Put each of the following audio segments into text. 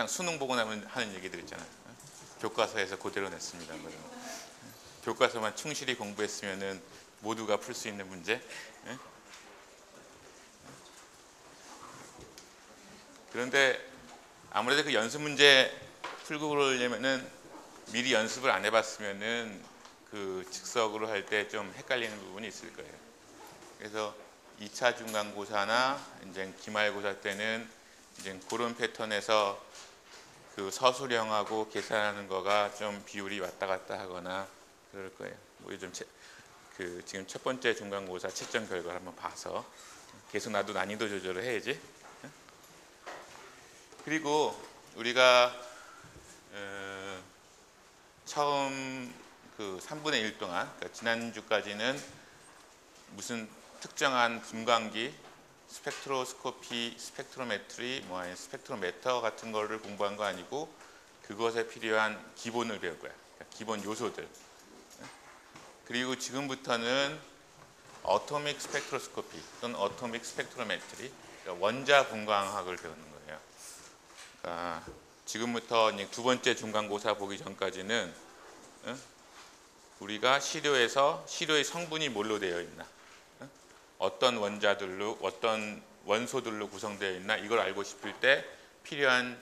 항상 수능 보고 나면 하는 얘기들 있잖아요. 교과서에서 그대로 냈습니다. 교과서만 충실히 공부했으면은 모두가 풀 수 있는 문제. 그런데 아무래도 그 연습 문제 풀고 그러려면은 미리 연습을 안 해봤으면은 그 즉석으로 할 때 좀 헷갈리는 부분이 있을 거예요. 그래서 2차 중간고사나 이제 기말고사 때는 이제 그런 패턴에서 그 서술형하고 계산하는 거가 좀 비율이 왔다 갔다 하거나 그럴 거예요. 뭐 요즘 지금 첫 번째 중간고사 채점 결과를 한번 봐서 계속 나도 난이도 조절을 해야지. 그리고 우리가 처음 그 3분의 1 동안, 그러니까 지난주까지는 무슨 특정한 분광기, 스펙트로스코피, 스펙트로메트리, 뭐 아니면 스펙트로메터 같은 거를 공부한 거 아니고 그것에 필요한 기본을 배울 거야. 그러니까 기본 요소들. 그리고 지금부터는 어토믹 스펙트로스코피 또는 어토믹 스펙트로메트리, 그러니까 원자 분광학을 배우는 거예요. 그러니까 지금부터 이제 두 번째 중간고사 보기 전까지는 우리가 시료의 성분이 뭘로 되어 있나, 어떤 원자들로, 어떤 원소들로 구성되어 있나, 이걸 알고 싶을 때 필요한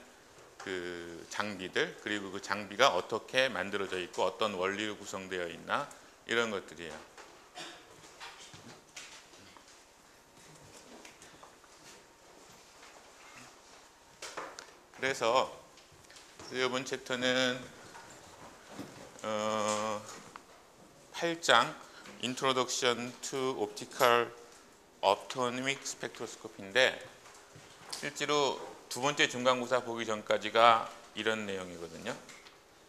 그 장비들, 그리고 그 장비가 어떻게 만들어져 있고 어떤 원리로 구성되어 있나, 이런 것들이에요. 그래서 이번 챕터는 8장 Introduction to Optical Atomic Spectroscopy인데, 실제로 두 번째 중간고사 보기 전까지가 이런 내용이거든요.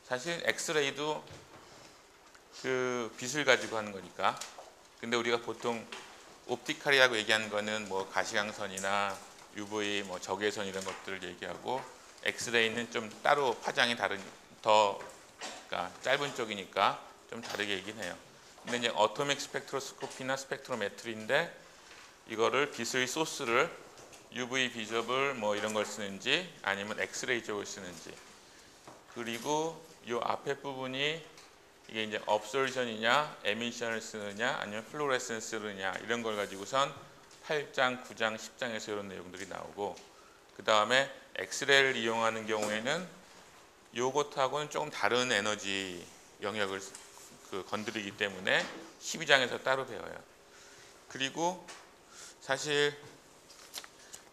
사실 엑스레이도 그 빛을 가지고 하는 거니까. 근데 우리가 보통 옵티컬이라고 얘기하는 거는 뭐 가시광선이나 UV, 뭐 적외선 이런 것들을 얘기하고, 엑스레이는 좀 따로 파장이 다른, 그러니까 짧은 쪽이니까 좀 다르게 얘기는 해요. 근데 이제 어토믹 스펙트로스코피나 스펙트로메트리인데, 이거를 빛의 소스를 UV 비접을 뭐 이런 걸 쓰는지 아니면 엑스레이 쪽을 쓰는지, 그리고 이 앞에 부분이 이게 이제 업솔션이냐 에미션을 쓰느냐 아니면 플로레센스를 쓰느냐, 이런 걸 가지고선 8장, 9장, 10장에서 이런 내용들이 나오고, 그 다음에 엑스레이를 이용하는 경우에는 요것하고는 조금 다른 에너지 영역을 건드리기 때문에 12장에서 따로 배워요. 그리고 사실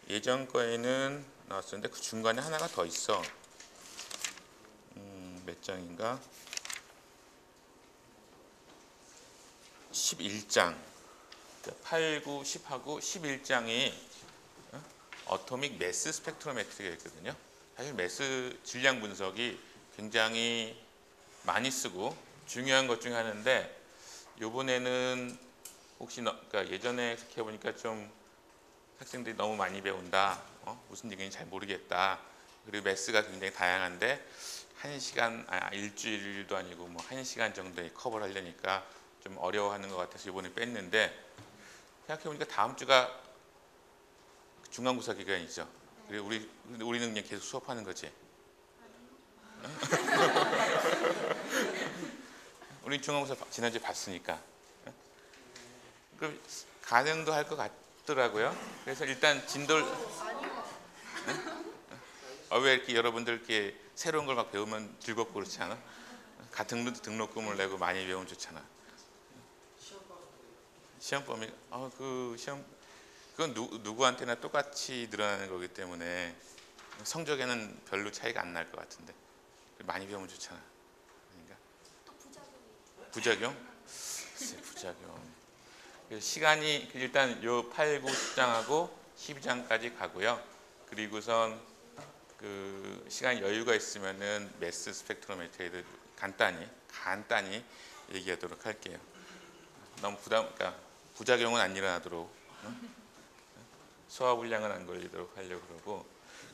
예전 거에는 나왔었는데 그 중간에 하나가 더 있어. 몇 장인가? 11장. 8, 9, 10하고 11장이 어토믹 매스 스펙트로메트리가 있거든요. 사실 매스 질량 분석이 굉장히 많이 쓰고 중요한 것 중에 하나인데, 요번에는 혹시 그러니까 예전에 이렇게 해보니까 좀 학생들이 너무 많이 배운다, 무슨 얘기인지 잘 모르겠다, 그리고 매스가 굉장히 다양한데 1시간, 일주일도 아니고 뭐 1시간 정도에 커버를 하려니까 좀 어려워하는 것 같아서 이번에 뺐는데, 생각해보니까 다음 주가 중간고사 기간이죠. 그리고 우리는 그냥 계속 수업하는 거지. 우리 중간고사 지난주에 봤으니까. 그럼 가능도 할 것 같더라고요. 그래서 일단 진도를, 왜 이렇게 여러분들 이렇게 새로운 걸 막 배우면 즐겁고 그렇지 않아? 같은 등록금을 내고 많이 배우면 좋잖아. 시험 범위, 그건 누구한테나 똑같이 늘어나는 거기 때문에 성적에는 별로 차이가 안 날 것 같은데 많이 배우면 좋잖아. 그러니까 또 부작용이. 부작용? 글쎄, 부작용. 시간이 일단 요 8, 9, 10장하고 12장까지 가고요. 그리고선 그 시간 여유가 있으면은 매스 스펙트로메트리를 간단히 얘기하도록 할게요. 너무 그러니까 부작용은 안 일어나도록, 소화불량은 안 걸리도록 하려고 그러고.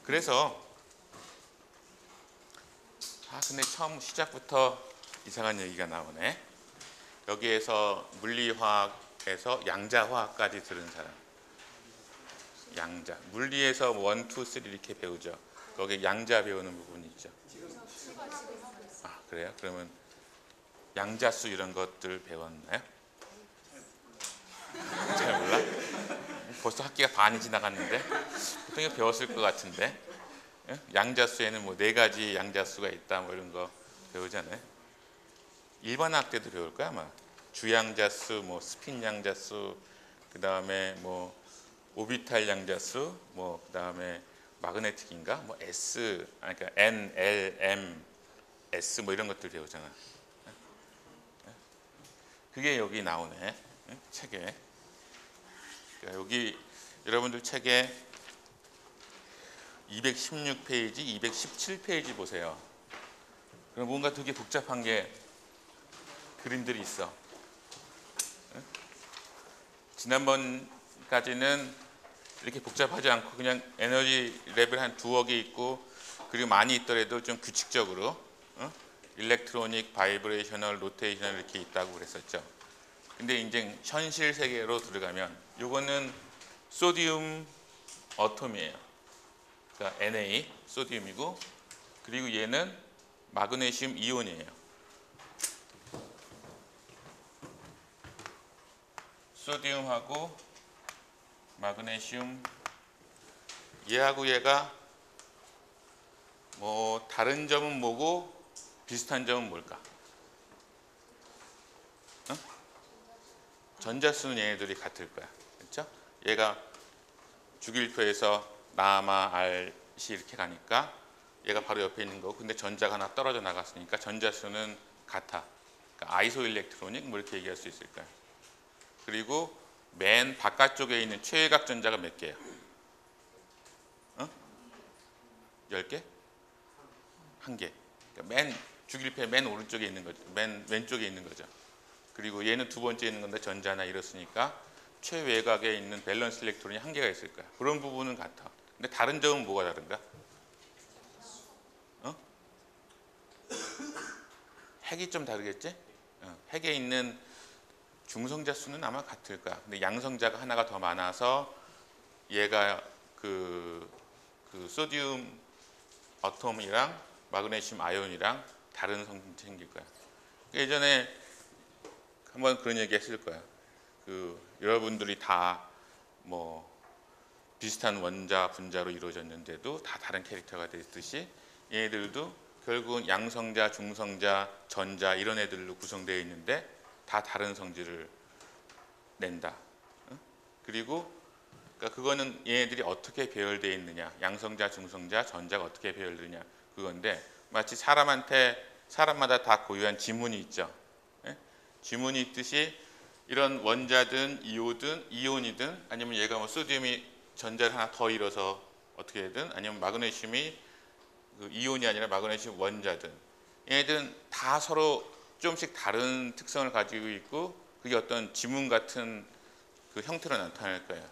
그래서 근데 처음 시작부터 이상한 얘기가 나오네. 여기에서 물리화학에서 양자화학까지 들은 사람. 양자. 물리에서 1, 2, 3 이렇게 배우죠. 거기에 양자 배우는 부분이 있죠. 아, 그래요? 그러면 양자수 이런 것들 배웠나요? 잘 몰라? 벌써 학기가 반이 지나갔는데 보통 이거 배웠을 것 같은데. 예? 양자수에는 뭐 4가지 양자수가 있다 뭐 이런 거 배우잖아요. 일반학 때도 배울 거야 아마. 주양자수, 뭐 스핀 양자수, 그 다음에 뭐 오비탈 양자수, 뭐 그 다음에 마그네틱인가, 뭐 S, 그러니까 N, L, M, S 뭐 이런 것들 배우잖아. 그게 여기 나오네, 책에. 그러니까 여기 여러분들 책에 216페이지, 217페이지 보세요. 그럼 뭔가 되게 복잡한 게 그림들이 있어. 지난번까지는 이렇게 복잡하지 않고 그냥 에너지 레벨 한 2억 개 있고, 그리고 많이 있더라도 좀 규칙적으로 일렉트로닉, 바이브레이셔널, 로테이셔널 이렇게 있다고 그랬었죠. 근데 이제 현실 세계로 들어가면 이거는 소디움 어톰이에요. 그러니까 Na, 소디움이고, 그리고 얘는 마그네슘 이온이에요. 소디움하고 마그네슘, 얘하고 얘가 뭐 다른 점은 뭐고 비슷한 점은 뭘까? 응? 전자수는 얘네들이 같을 거야. 그렇죠? 얘가 주기율표에서 나마 R이 이렇게 가니까 얘가 바로 옆에 있는 거고, 근데 전자가 하나 떨어져 나갔으니까 전자수는 같아. 그러니까 아이소일렉트로닉 뭐 이렇게 얘기할 수 있을 거야. 그리고 맨 바깥쪽에 있는 최외곽 전자가 몇 개예요? 10개? 1개. 그러니까 맨 주기율표의 맨 오른쪽에 있는 거죠. 맨 왼쪽에 있는 거죠. 그리고 얘는 두 번째 있는 건데 전자나 이렇으니까 최외곽에 있는 밸런스 일렉트론이 1개가 있을 거야. 그런 부분은 같아. 근데 다른 점은 뭐가 다른가? 핵이 좀 다르겠지? 핵에 있는 중성자 수는 아마 같을 거야. 근데 양성자가 하나가 더 많아서 얘가 그 소디움 어톰이랑 마그네슘 아연이랑 다른 성질이 생길 거야. 예전에 한번 그런 얘기 했을 거야. 여러분들이 다 뭐 비슷한 원자 분자로 이루어졌는데도 다 다른 캐릭터가 됐듯이 얘네들도 결국은 양성자, 중성자, 전자 이런 애들로 구성되어 있는데 다 다른 성질을 낸다. 그리고 그러니까 그거는 얘네들이 어떻게 배열되어 있느냐, 양성자, 중성자, 전자가 어떻게 배열되느냐 그건데, 마치 사람마다 다 고유한 지문이 있죠. 지문이 있듯이 이런 원자든 이온이든 아니면 얘가 뭐 소디움이 전자를 하나 더 잃어서 어떻게 되든, 아니면 마그네슘이 이온이 아니라 마그네슘 원자든, 얘네들은 다 서로 조금씩 다른 특성을 가지고 있고 그게 어떤 지문 같은 그 형태로 나타날 거예요.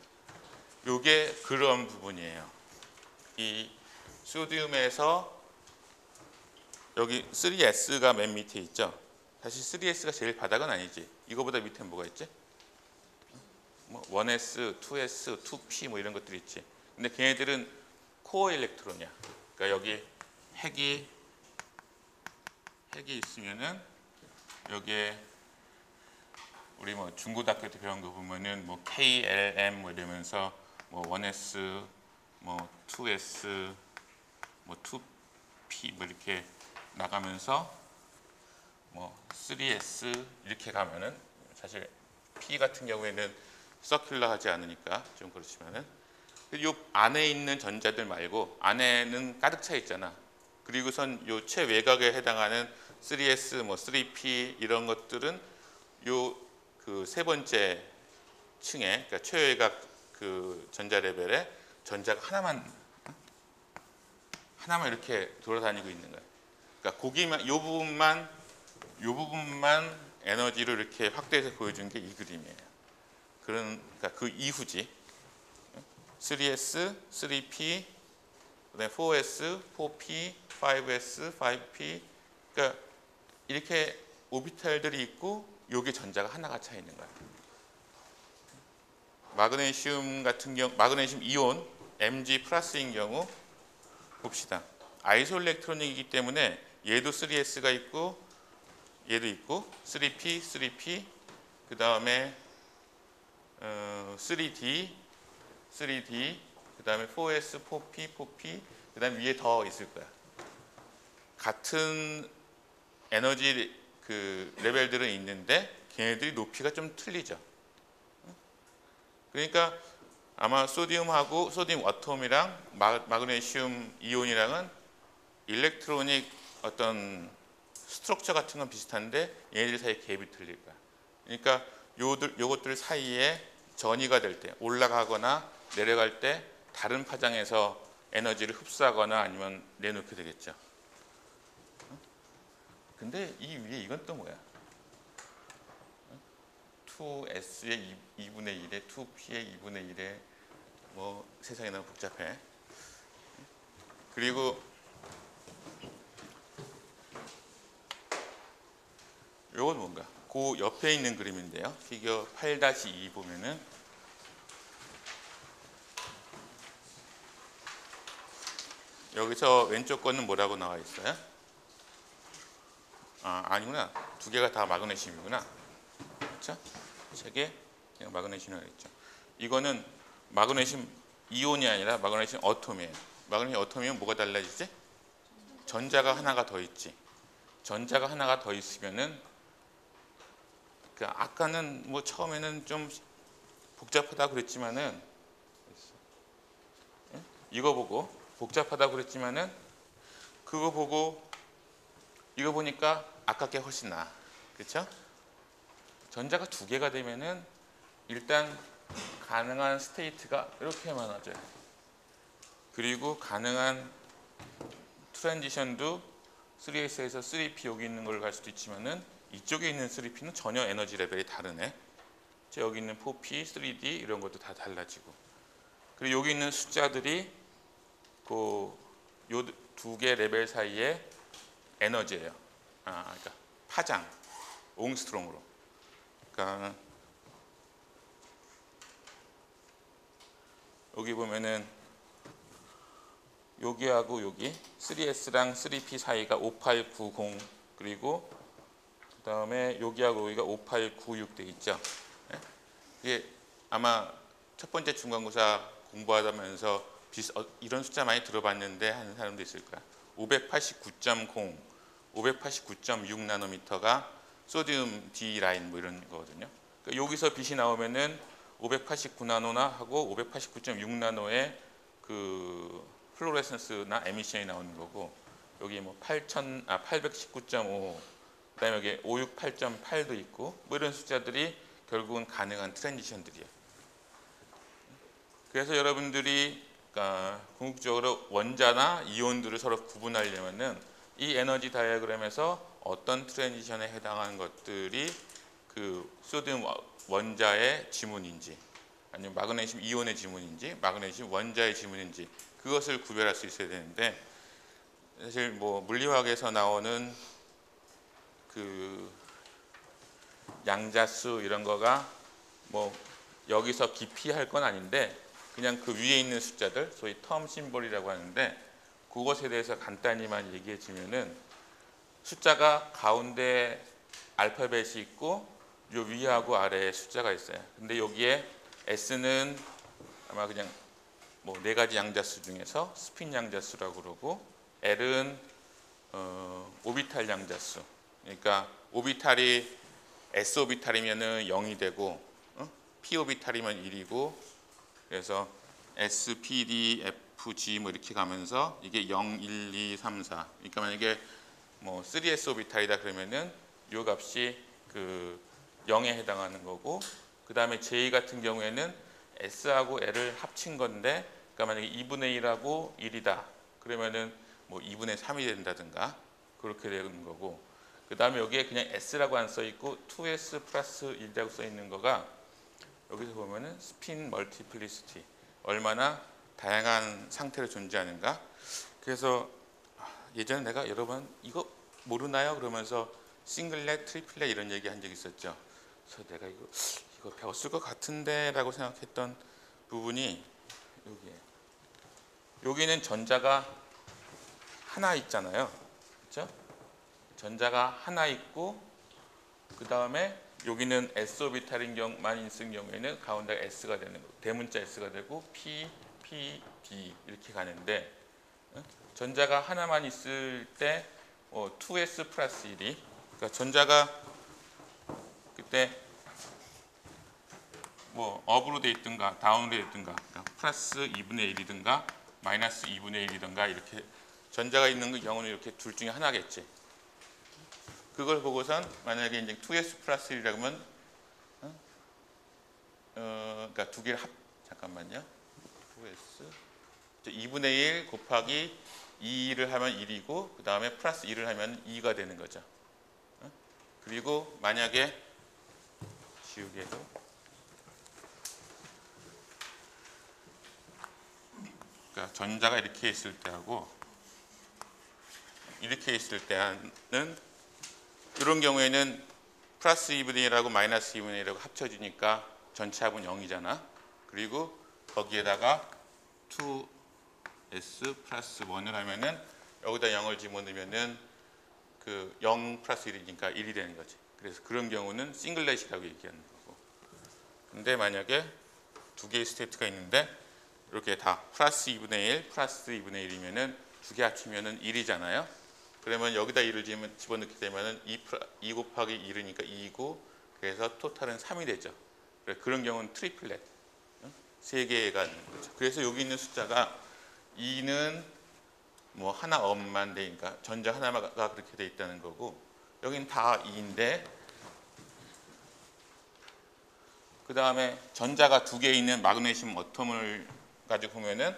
이게 그런 부분이에요. 이 소디움에서 여기 3S가 맨 밑에 있죠. 사실 3S가 제일 바닥은 아니지. 이거보다 밑에 뭐가 있지? 뭐 1S, 2S, 2P 뭐 이런 것들이 있지. 근데 걔네들은 코어 일렉트론이야. 그러니까 여기 핵이 있으면은 여기에 우리 뭐 중고등학교 때 배운 거 보면은 뭐 KLM 뭐 이러면서 뭐 1S, 뭐 2S, 뭐 2P 뭐 이렇게 나가면서 뭐 3S 이렇게 가면은, 사실 P 같은 경우에는 서큘러하지 않으니까 좀 그렇지만은, 이 안에 있는 전자들 말고 안에는 가득 차 있잖아. 그리고선 요 최외곽에 해당하는 3S, 뭐 3P 이런 것들은 요 그 세 번째 층에, 그러니까 최외곽 그 전자 레벨에 전자가 하나만 이렇게 돌아다니고 있는 거야. 그러니까 고기만 요 부분만 에너지를 이렇게 확대해서 보여준 게 이 그림이에요. 그러니까 그 이후지. 3S, 3P, 그다음에 4S, 4P, 5S, 5P. 그러니까 이렇게 오비탈들이 있고 여기 전자가 하나가 차 있는 거야. 마그네슘 같은 경우, 마그네슘 이온 Mg 플러스인 경우 봅시다. 아이소일렉트로닉이기 때문에 얘도 3S가 있고 얘도 있고 3P, 3P 그 다음에 3D, 3D 그 다음에 4S, 4P, 4P 그 다음에 위에 더 있을 거야. 같은 에너지 그 레벨들은 있는데 걔네들이 높이가 좀 틀리죠. 그러니까 아마 소디움하고 소디움 어텀이랑 마그네슘 이온이랑은 일렉트로닉 어떤 스트럭처 같은 건 비슷한데 얘네들 사이 갭이 틀릴 거야. 그러니까 요것들 사이에 전이가 될 때 올라가거나 내려갈 때 다른 파장에서 에너지를 흡수하거나 아니면 내놓게 되겠죠. 근데 이 위에 이건 또 뭐야? 2S의 2분의 1에 2P의 2분의 1에 뭐 세상이 너무 복잡해. 그리고 요건 뭔가? 그 옆에 있는 그림인데요. 피겨 8-2 보면은 여기서 왼쪽 거는 뭐라고 나와 있어요? 아니구나. 두 개가 다 마그네슘이구나. 그렇죠? 세 개 그냥 마그네슘이라고 했죠. 이거는 마그네슘 이온이 아니라 마그네슘 어텀이에요. 마그네슘 어텀이면 뭐가 달라지지? 전자가 하나가 더 있지. 전자가 하나가 더 있으면은 아까는 뭐 처음에는 좀 복잡하다 그랬지만은 이거 보고 복잡하다 그랬지만은 그거 보고 이거 보니까 아까 게 훨씬 나아. 그렇죠? 전자가 두 개가 되면은 일단 가능한 스테이트가 이렇게 많아져요. 그리고 가능한 트랜지션도 3S에서 3P 여기 있는 걸 갈 수도 있지만은 이쪽에 있는 3P는 전혀 에너지 레벨이 다르네. 여기 있는 4P, 3D 이런 것도 다 달라지고. 그리고 여기 있는 숫자들이 그 요 두 개 레벨 사이의 에너지예요. 그러니까 파장, 옹스트롱으로. 그러니까 여기 보면은 여기하고 여기 3S랑 3P 사이가 5890 그리고 그 다음에 여기하고 여기가 5896 돼 있죠. 이게 아마 첫 번째 중간고사 공부하면서 이런 숫자 많이 들어봤는데 하는 사람도 있을 거야. 589.0, 589.6 나노미터가 소디움 D 라인 뭐 이런 거거든요. 그러니까 여기서 빛이 나오면은 589 나노나 하고 589.6 나노의 그 플로레센스나 에미션이 나오는 거고 여기 뭐 819.5 그다음에 여기 568.8도 있고 뭐 이런 숫자들이 결국은 가능한 트랜지션들이에요. 그래서 여러분들이 그러니까 궁극적으로 원자나 이온들을 서로 구분하려면은 이 에너지 다이어그램에서 어떤 트랜지션에 해당하는 것들이 그 소디움 원자의 지문인지 아니면 마그네슘 이온의 지문인지 마그네슘 원자의 지문인지 그것을 구별할 수 있어야 되는데 사실 뭐 물리학에서 나오는 그 양자수 이런 거가 뭐 여기서 깊이 할 건 아닌데 그냥 그 위에 있는 숫자들 소위 텀 심볼이라고 하는데 그것에 대해서 간단히만 얘기해 주면은 숫자가 가운데 알파벳이 있고 요 위하고 아래에 숫자가 있어요. 근데 여기에 S는 아마 그냥 뭐 네 가지 양자수 중에서 스핀 양자수라고 그러고 L은 오비탈 양자수. 그러니까 오비탈이 S 오비탈이면은 0이 되고 P 오비탈이면 1이고 그래서 S, P, D, F, G 뭐 이렇게 가면서 이게 0, 1, 2, 3, 4. 그러니까 만약에 뭐 3S 오비탈이다 그러면은 이 값이 그 0에 해당하는 거고 그 다음에 J 같은 경우에는 S하고 L을 합친 건데 그러니까 만약에 2분의 1하고 1이다 그러면은 뭐 2분의 3이 된다든가 그렇게 되는 거고 그 다음에 여기에 그냥 S라고 안 써 있고 2S 플러스 1이라고 써 있는 거가 여기서 보면은 스핀 멀티플리시티 얼마나 다양한 상태로 존재하는가. 그래서 예전에 내가 여러 번 이거 모르나요? 그러면서 싱글렛, 트리플렛 이런 얘기 한 적 있었죠. 그래서 내가 이거 배웠을 것 같은데라고 생각했던 부분이 여기에. 여기는 전자가 하나 있잖아요. 그렇죠? 전자가 하나 있고 그 다음에 여기는 s 오비탈인 경우만 있을 경우에는 가운데 s가 되는 거, 대문자 s가 되고 p, d 이렇게 가는데 전자가 하나만 있을 때 2s 플러스 1이 그러니까 전자가 그때 뭐 업으로 돼 있든가 다운으로 돼 있든가 그러니까 플러스 2분의 1이든가 마이너스 2분의 1이든가 이렇게 전자가 있는 경우는 이렇게 둘 중에 하나겠지. 그걸 보고선 만약에 이제 2s 플러스 1이라고 하면 그러니까 두 개를 잠깐만요. 2s 2분의 1 곱하기 2를 하면 1이고 그 다음에 플러스 1을 하면 2가 되는 거죠. 그리고 만약에 지우개도 그러니까 전자가 이렇게 있을 때하고 이렇게 있을 때는 이런 경우에는 플러스 2분의 1하고 마이너스 2분의 1하고 합쳐지니까 전체 합은 0이잖아. 그리고 거기에다가 2s 플러스 1을 하면은 여기다 0을 집어넣으면은 그 0 플러스 1이니까 1이 되는 거지. 그래서 그런 경우는 싱글렛이라고 얘기하는 거고. 근데 만약에 두 개의 스테이트가 있는데 이렇게 다 플러스 2분의 1, 플러스 2분의 1이면은 두 개 합치면은 1이잖아요. 그러면 여기다 1을 집어넣게 되면은 2 곱하기 1이니까 2이고 그래서 토탈은 3이 되죠. 그런 경우는 트리플렛. 세 개가 있는 거죠. 그래서 여기 있는 숫자가 2는 뭐 하나 업만 되니까 전자 하나가 그렇게 돼 있다는 거고 여기는 다 2인데 그 다음에 전자가 두 개 있는 마그네슘 어텀을 가지고 보면은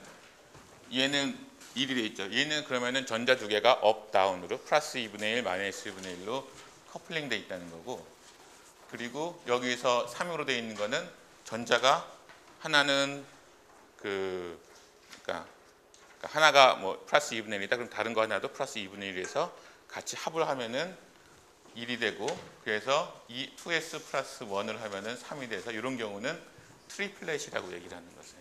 얘는 1이 돼 있죠. 얘는 그러면은 전자 두 개가 업 다운으로 플러스 2분의 1, 마이너스 2분의 1로 커플링 돼 있다는 거고 그리고 여기서 3으로 돼 있는 거는 전자가 하나는 그러니까 하나가 뭐 플러스 2분의 1이다. 그럼 다른 거 하나도 플러스 2분의 1에서 같이 합을 하면은 1이 되고 그래서 이 2s 플러스 1을 하면은 3이 돼서 이런 경우는 트리플렛이라고 얘기를 하는 거죠.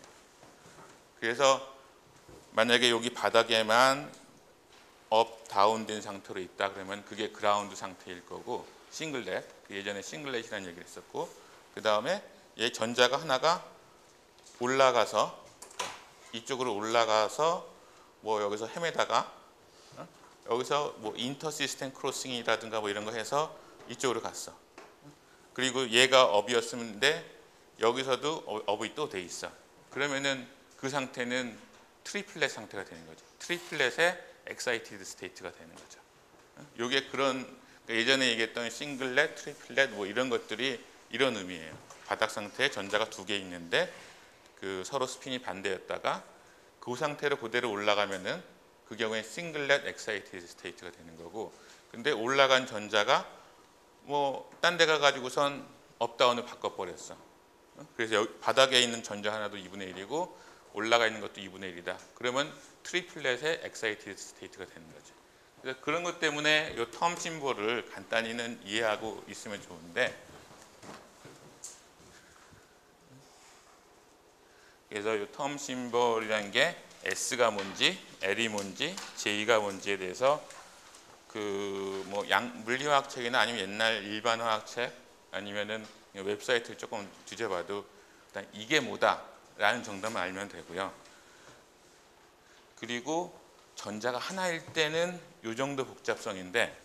그래서 만약에 여기 바닥에만 업 다운 된 상태로 있다 그러면 그게 그라운드 상태일 거고 싱글렛 예전에 싱글렛이라는 얘기를 했었고 그 다음에 얘 전자가 하나가 올라가서 이쪽으로 올라가서 뭐 여기서 헤매다가 여기서 뭐 인터 시스템 크로싱이라든가 뭐 이런 거 해서 이쪽으로 갔어. 그리고 얘가 업이었는데 여기서도 업이 또 돼 있어. 그러면은 그 상태는 트리플렛 상태가 되는 거죠. 트리플렛의 엑사이티드 스테이트가 되는 거죠. 요게 그런 예전에 얘기했던 싱글렛, 트리플렛 뭐 이런 것들이 이런 의미예요. 바닥 상태에 전자가 두 개 있는데 그 서로 스핀이 반대였다가 그 상태로 그대로 올라가면은 그 경우에 싱글렛 엑사이티드 스테이트가 되는 거고 근데 올라간 전자가 뭐 딴 데 가가지고선 업다운을 바꿔버렸어. 그래서 여기 바닥에 있는 전자 하나도 2분의 1이고 올라가 있는 것도 2분의 1이다. 그러면 트리플렛의 엑사이티드 스테이트가 되는 거죠. 그래서 그런 것 때문에 이 텀 심볼을 간단히는 이해하고 있으면 좋은데 그래서 이 텀 심볼이라는 게 S가 뭔지, L이 뭔지, J가 뭔지에 대해서 그 뭐 물리화학 책이나 아니면 옛날 일반 화학 책 아니면은 웹사이트를 조금 뒤져봐도 일단 이게 뭐다라는 정도만 알면 되고요. 그리고 전자가 하나일 때는 이 정도 복잡성인데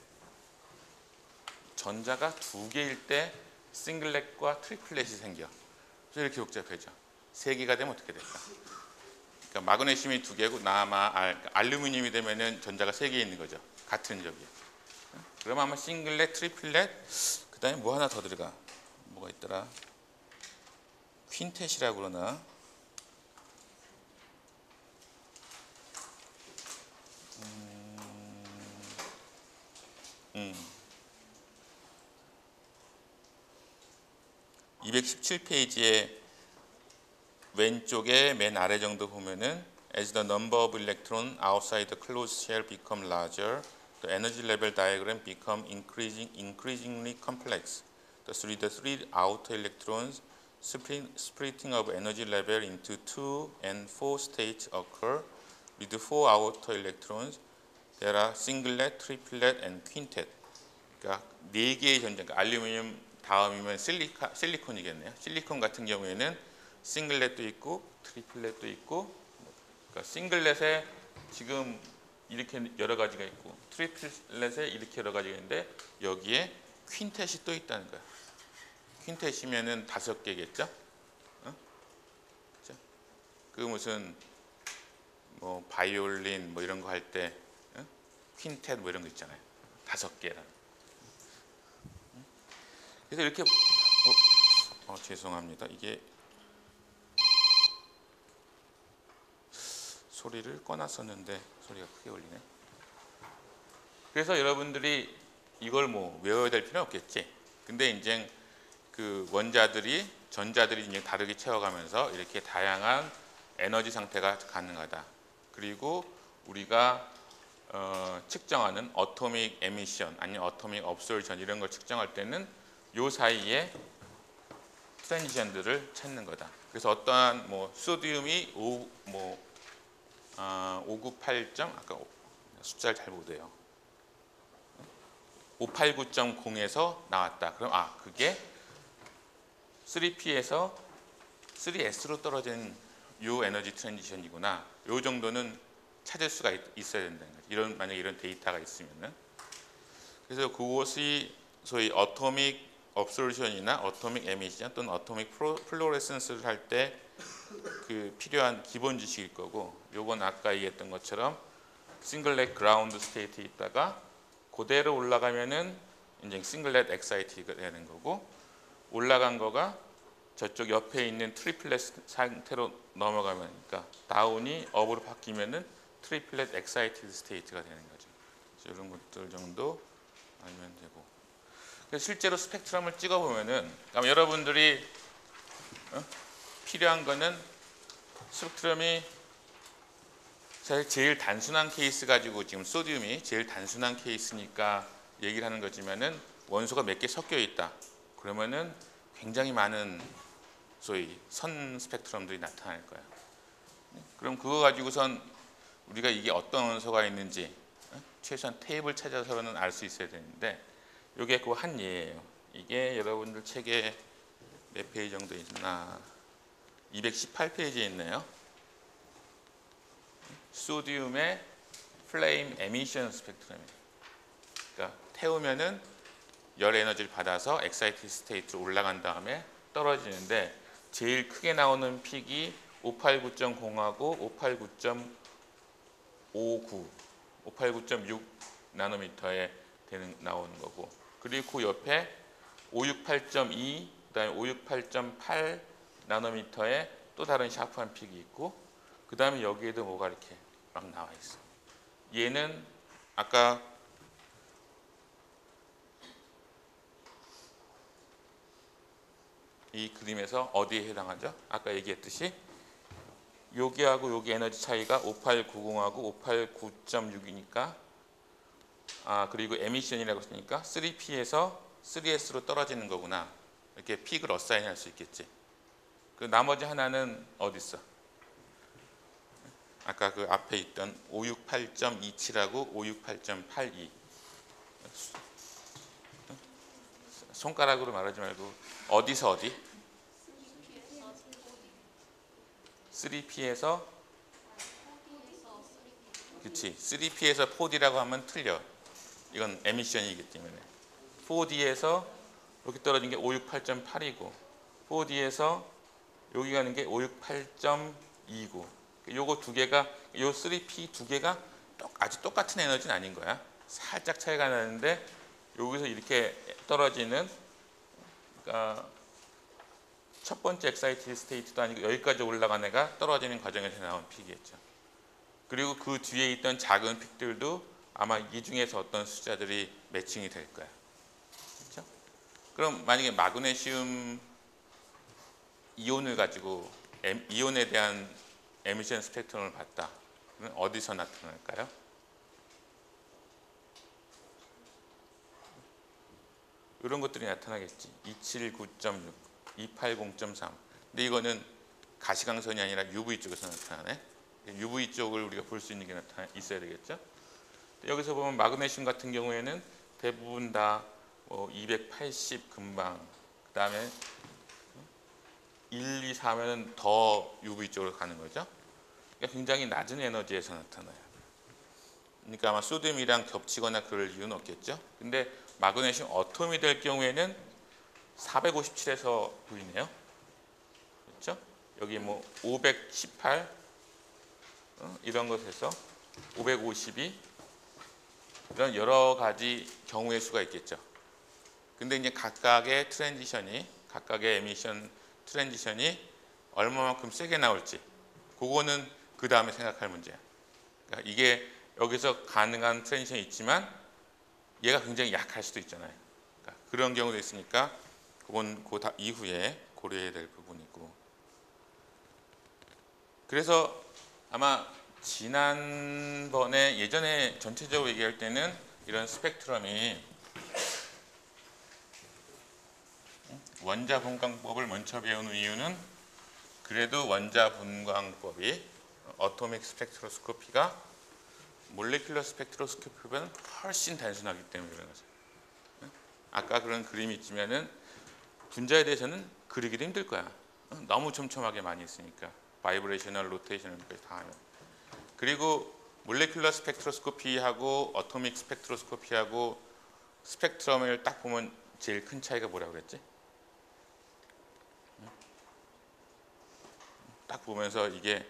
전자가 두 개일 때 싱글렛과 트리플렛이 생겨. 그래서 이렇게 복잡해져. 세 개가 되면 어떻게 될까? 그러니까 마그네슘이 두 개고 알루미늄이 되면은 전자가 세 개 있는 거죠. 같은 적이. 그러면 아마 싱글렛, 트리플렛, 그다음에 뭐 하나 더 들어가. 뭐가 있더라? 퀸텟이라고 그러나? 217페이지에 왼쪽에 맨 아래 정도 보면은 as the number of electron outside the closed shell become larger, the energy level diagram become increasingly complex. The three outer electrons splitting of energy level into 2 and 4 states occur, with the 4 outer electrons there are singlet, triplet, and quintet. 그러니까 4개의 전자, 그러니까 알루미늄 다음이면 실리콘이겠네요. 실리콘 같은 경우에는 싱글렛도 있고 트리플렛도 있고, 그러니까 싱글렛에 지금 이렇게 여러 가지가 있고 트리플렛에 이렇게 여러 가지가 있는데 여기에 퀸텟이 또 있다는 거야. 퀸텟이면은 5개겠죠? 어? 그렇죠? 그 무슨 뭐 바이올린 뭐 이런 거 할 때 퀸텟 뭐 이런 거 있잖아요. 5개라. 그래서 이렇게 죄송합니다. 이게 소리를 꺼놨었는데 소리가 크게 울리네. 그래서 여러분들이 이걸 뭐 외워야 될 필요는 없겠지. 근데 이제 그 원자들이 전자들이 이제 다르게 채워가면서 이렇게 다양한 에너지 상태가 가능하다. 그리고 우리가 측정하는 어토믹 에미션 아니면 어토믹 업솔전 이런 걸 측정할 때는 요 사이에 트랜지션들을 찾는 거다. 그래서 어떠한 뭐 소디움이 598점 아까 숫자를 잘 못 외요. 589.0에서 나왔다. 그럼 그게 3P에서 3S로 떨어진 요 에너지 트랜지션이구나. 요 정도는 찾을 수가 있어야 된다는 거죠. 만약에 이런 데이터가 있으면은. 그래서 그것이 소위 어토믹 업솔션이나 어토믹 에미션 또는 어토믹 플로레센스를 할 때 그 필요한 기본 지식일 거고, 요건 아까 얘기했던 것처럼 싱글렛 그라운드 스테이트에 있다가 그대로 올라가면은 이제 싱글렛 엑사이티가 되는 거고, 올라간 거가 저쪽 옆에 있는 트리플렛 상태로 넘어가면, 그러니까 다운이 업으로 바뀌면은 트리플렛 엑사이티드 스테이트가 되는 거죠. 그래서 이런 것들 정도 알면 되고. 그래서 실제로 스펙트럼을 찍어보면은, 그러니까 여러분들이 필요한 거는 스펙트럼이 사실 제일 단순한 케이스 가지고 지금 소디움이 제일 단순한 케이스니까 얘기를 하는 거지만은 원소가 몇 개 섞여 있다. 그러면은 굉장히 많은 소위 선 스펙트럼들이 나타날 거야. 그럼 그거 가지고선 우리가 이게 어떤 원소가 있는지 최소한 테이블 찾아서는 알 수 있어야 되는데, 이게 그 한 예예요. 이게 여러분들 책에 몇 페이지 정도 있나? 218페이지에 있네요. 소디움의 플레임 에미션 스펙트럼이에요. 그러니까 태우면은 열 에너지를 받아서 엑사이티드 스테이트로 올라간 다음에 떨어지는데, 제일 크게 나오는 픽이 589.0하고 589.6 나노미터에 나오는 거고, 그리고 그 옆에 568.2 그다음에 568.8 나노미터에 또 다른 샤프한 픽이 있고, 그 다음에 여기에도 뭐가 이렇게 막 나와 있어. 얘는 아까 이 그림에서 어디에 해당하죠? 아까 얘기했듯이 여기하고 여기 에너지 차이가 5890하고 589.6이니까, 그리고 에미션이라고 했으니까 3P에서 3S로 떨어지는 거구나. 이렇게 픽을 어사인할 수 있겠지. 그 나머지 하나는 어디 있어? 아까 그 앞에 있던 568.27하고 568.82. 손가락으로 말하지 말고 어디서 어디? 3P에서 그치. 3P에서 4D라고 하면 틀려. 이건 에미션이기 때문에. 4D에서 이렇게 떨어진 게 568.8이고 4D에서 여기 가는 게 568.2고, 요거 두 개가, 요 3P 두 개가 아주 똑같은 에너지는 아닌 거야. 살짝 차이가 나는데 여기서 이렇게 떨어지는, 그러니까 첫 번째 엑사이티드 스테이트도 아니고 여기까지 올라간 애가 떨어지는 과정에서 나온 픽이겠죠. 그리고 그 뒤에 있던 작은 픽들도 아마 이 중에서 어떤 숫자들이 매칭이 될 거야. 그렇죠? 그럼 만약에 마그네슘 이온을 가지고 이온에 대한 에미션 스펙트럼을 봤다. 그러면 어디서 나타날까요? 이런 것들이 나타나겠지. 279.6, 280.3. 근데 이거는 가시광선이 아니라 UV 쪽에서 나타나네. UV 쪽을 우리가 볼 수 있는 게 있어야 되겠죠. 여기서 보면 마그네슘 같은 경우에는 대부분 다 280 근방, 그 다음에 1, 2, 4면은 더 UV 쪽으로 가는 거죠. 그러니까 굉장히 낮은 에너지에서 나타나요. 그러니까 아마 소듐이랑 겹치거나 그럴 이유는 없겠죠. 근데 마그네슘 어톰이 될 경우에는 457에서 보이네요. 그렇죠? 여기 뭐 518 이런 것에서 552 이런 여러 가지 경우의 수가 있겠죠. 근데 이제 각각의 에미션 트랜지션이 얼마만큼 세게 나올지 그거는 그 다음에 생각할 문제야. 그러니까 이게 여기서 가능한 트랜지션이 있지만 얘가 굉장히 약할 수도 있잖아요. 그러니까 그런 경우도 있으니까 그건 그 이후에 고려해야 될 부분이고. 그래서 아마 지난번에 예전에 전체적으로 얘기할 때는 이런 스펙트럼이 원자 분광법을 먼저 배우는 이유는 그래도 원자 분광법이 어토믹 스펙트로스코피가 몰레큘러 스펙트로스코피보다는 훨씬 단순하기 때문에 그런 거죠. 아까 그런 그림이 있지만은 분자에 대해서는 그리기도 힘들 거야. 너무 촘촘하게 많이 있으니까. 바이브레이셔널, 로테이셔널까지 다 하면. 그리고 몰레큘러 스펙트로스코피하고 어토믹 스펙트로스코피하고 스펙트럼을 딱 보면 제일 큰 차이가 뭐라고 그랬지? 딱 보면서 이게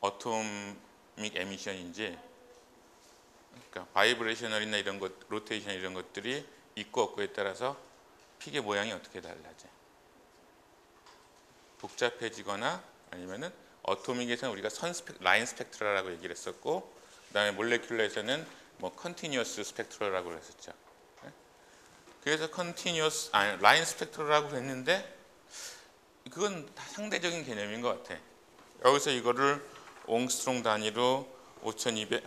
어토믹 에미션인지, 그러니까 바이브레이셔널이나 이런 것, 로테이션 이런 것들이 있고 없고에 따라서 픽의 모양이 어떻게 달라져? 복잡해지거나 아니면은 어토믹에서는 우리가 라인 스펙트라라고 얘기를 했었고, 그다음에 몰레큘러에서는 뭐 컨티뉴어스 스펙트라라고 했었죠. 그래서 라인 스펙트라라고 했는데 그건 다 상대적인 개념인 것 같아. 여기서 이거를 옹스트롱 단위로 5200,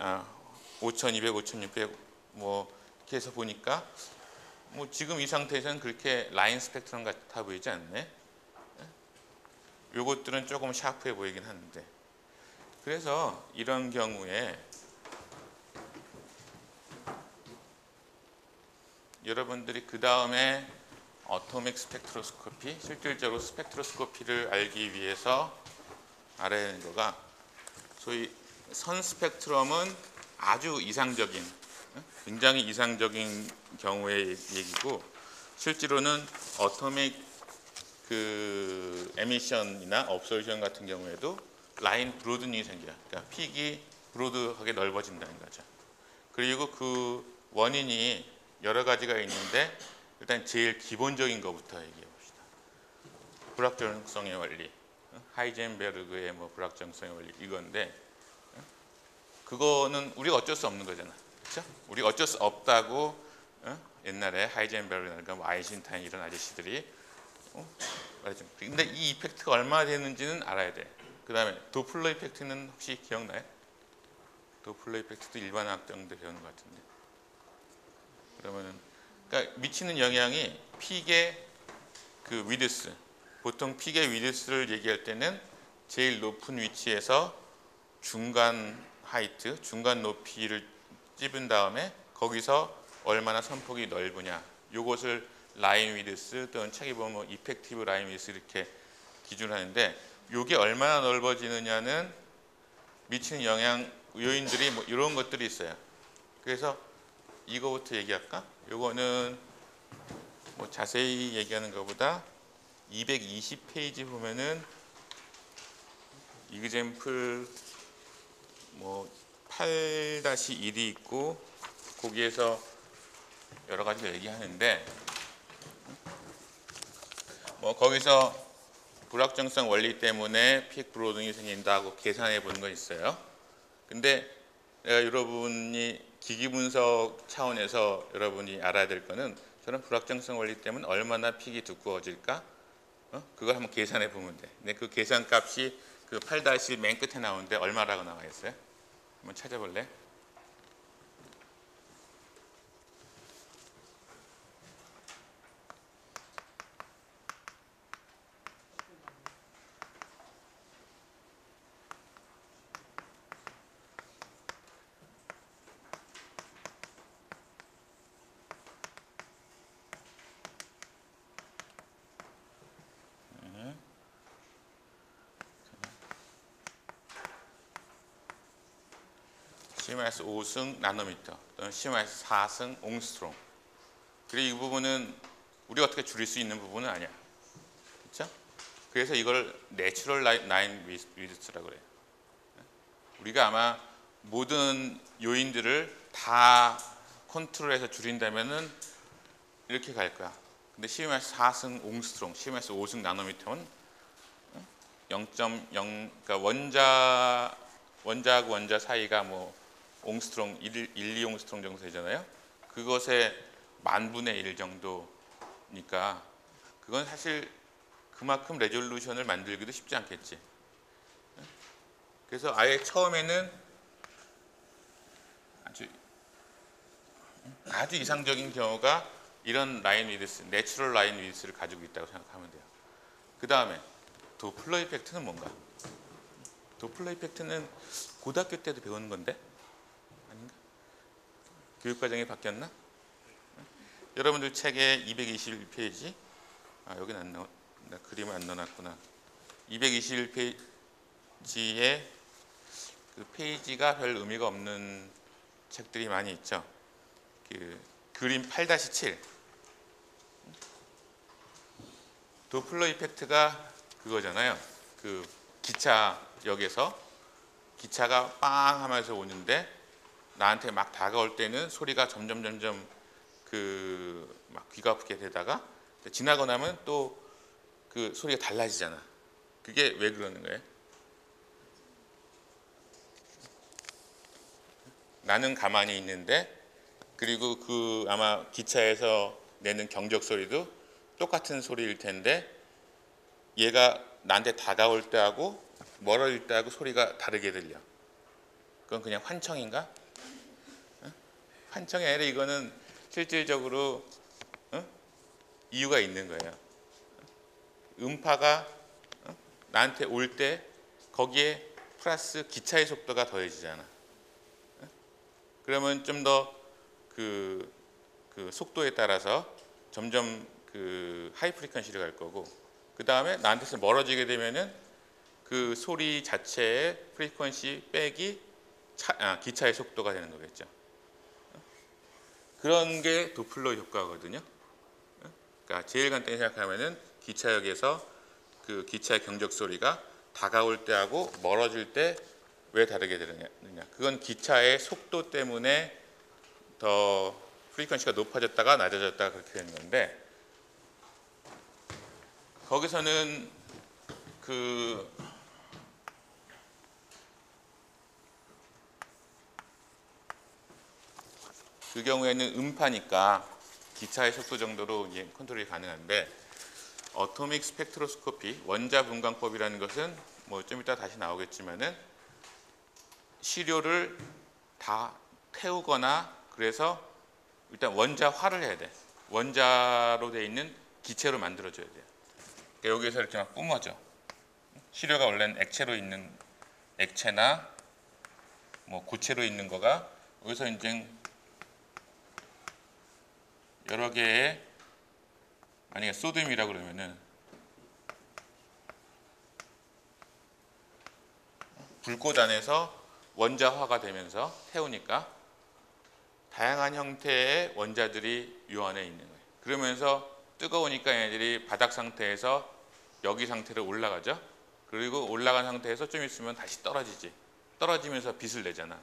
5600 뭐 이렇게 해서 보니까 뭐 지금 이 상태에서는 그렇게 라인 스펙트럼 같아 보이지 않네. 요것들은 조금 샤프해 보이긴 하는데, 그래서 이런 경우에 여러분들이 그 다음에 어토믹 스펙트로스코피, 실질적으로 스펙트로스코피를 알기 위해서 알아야 하는 거가, 소위 선 스펙트럼은 아주 이상적인, 굉장히 이상적인 경우의 얘기고, 실제로는 어토믹 그 에미션이나 업소션 같은 경우에도 라인 브로드닝이 생겨요. 그러니까 픽이 브로드하게 넓어진다는 거죠. 그리고 그 원인이 여러 가지가 있는데 일단 제일 기본적인 것부터 얘기해 봅시다. 불확정성의 원리, 하이젠베르그의 뭐 불확정성의 원리 이건데, 그거는 우리가 어쩔 수 없는 거잖아. 그렇죠? 우리가 어쩔 수 없다고 옛날에 하이젠베르그나 뭐 아인슈타인 이런 아저씨들이 말했죠. 근데 이 이펙트가 얼마나 되는지는 알아야 돼. 그 다음에 도플러 이펙트는 혹시 기억나요? 도플러 이펙트도 일반화학 정도 배우는 것 같은데. 그러면은 그러니까 미치는 영향이 픽의 그 위드스, 보통 픽의 위드스를 얘기할 때는 제일 높은 위치에서 중간 하이트, 중간 높이를 찝은 다음에 거기서 얼마나 선폭이 넓으냐, 요것을 라인 위드스 또는 책에 보면 뭐 이펙티브 라인 위드스 이렇게 기준하는데, 요게 얼마나 넓어지느냐는 미치는 영향 요인들이 뭐 이런 것들이 있어요. 그래서 이거부터 얘기할까? 요거는 뭐 자세히 얘기하는 것보다 220페이지 보면은 이그젬플 뭐 8-1이 있고 거기에서 여러 가지 얘기하는데, 뭐 거기서 불확정성 원리 때문에 픽 브로딩이 생긴다고 계산해 본 거 있어요. 근데 내가 여러분이 기기 분석 차원에서 여러분이 알아야 될 거는 저런 불확정성 원리 때문에 얼마나 픽이 두꺼워질까? 그걸 한번 계산해 보면 돼. 근데 그 계산 값이 그 8- 맨 끝에 나오는데 얼마라고 나와 있어요? 한번 찾아볼래? 10-5승 나노미터 또는 10-4승 옹스트롱. 그리고 이 부분은 우리가 어떻게 줄일 수 있는 부분은 아니야. 그렇죠? 그래서 이걸 내추럴 라인 위드스라고 그래요. 우리가 아마 모든 요인들을 다 컨트롤해서 줄인다면은 이렇게 갈 거야. 근데 10-4승 옹스트롱, 10-5승 나노미터는 0.0, 그러니까 원자하고 원자 사이가 뭐 옹스트롱 1, 2옹스트롱 정도 되잖아요. 그것의 10,000분의 1 정도니까 그건 사실 그만큼 레졸루션을 만들기도 쉽지 않겠지. 그래서 아예 처음에는 아주 이상적인 경우가 이런 라인 위드스, 내추럴 라인 위드스를 가지고 있다고 생각하면 돼요. 그 다음에 도플러 이펙트는 뭔가? 도플러 이펙트는 고등학교 때도 배우는 건데? 아닌가? 교육과정이 바뀌었나? 여러분들 책의 221페이지, 여긴 안 나와, 나 그림을 안 넣어놨구나. 221페이지에 그 페이지가 별 의미가 없는 책들이 많이 있죠. 그 그림 8-7. 도플러 이펙트가 그거잖아요. 그 기차역에서 기차가 빵 하면서 오는데 나한테 막 다가올 때는 소리가 점점 그 막 귀가 아프게 되다가 지나고 나면 또 그 소리가 달라지잖아. 그게 왜 그러는 거예요? 나는 가만히 있는데 그리고 그 아마 기차에서 내는 경적 소리도 똑같은 소리일 텐데 얘가 나한테 다가올 때하고 멀어질 때하고 소리가 다르게 들려. 그건 그냥 환청인가? 환청이 아니라 이거는 실질적으로 이유가 있는 거예요. 음파가 나한테 올 때 거기에 플러스 기차의 속도가 더해지잖아. 그러면 좀 더 그 속도에 따라서 점점 그 하이 프리퀀시로 갈 거고, 그 다음에 나한테서 멀어지게 되면은 그 소리 자체의 프리퀀시 빼기 기차의 속도가 되는 거겠죠. 그런 게 도플러 효과거든요. 그러니까 제일 간단히 생각하면은 기차역에서 그 기차의 경적 소리가 다가올 때하고 멀어질 때 왜 다르게 되느냐? 그건 기차의 속도 때문에 더 프리퀀시가 높아졌다가 낮아졌다가 그렇게 되는 건데, 거기서는 그 경우에는 음파니까 기차의 속도 정도로 컨트롤이 가능한데, 어토믹 스펙트로스코피, 원자 분광법이라는 것은 뭐 좀 이따 다시 나오겠지만은 시료를 다 태우거나 그래서 일단 원자화를 해야 돼. 원자로 되어 있는 기체로 만들어줘야 돼요. 그러니까 여기에서 이렇게 막 뿜어져. 시료가 원래는 액체로 있는 액체나 뭐 고체로 있는 거가 여기서 이제 여러 개의, 만약에 소듐이라고 그러면은 불꽃 안에서 원자화가 되면서 태우니까 다양한 형태의 원자들이 이 안에 있는 거예요. 그러면서 뜨거우니까 얘네들이 바닥 상태에서 여기 상태로 올라가죠. 그리고 올라간 상태에서 좀 있으면 다시 떨어지지. 떨어지면서 빛을 내잖아.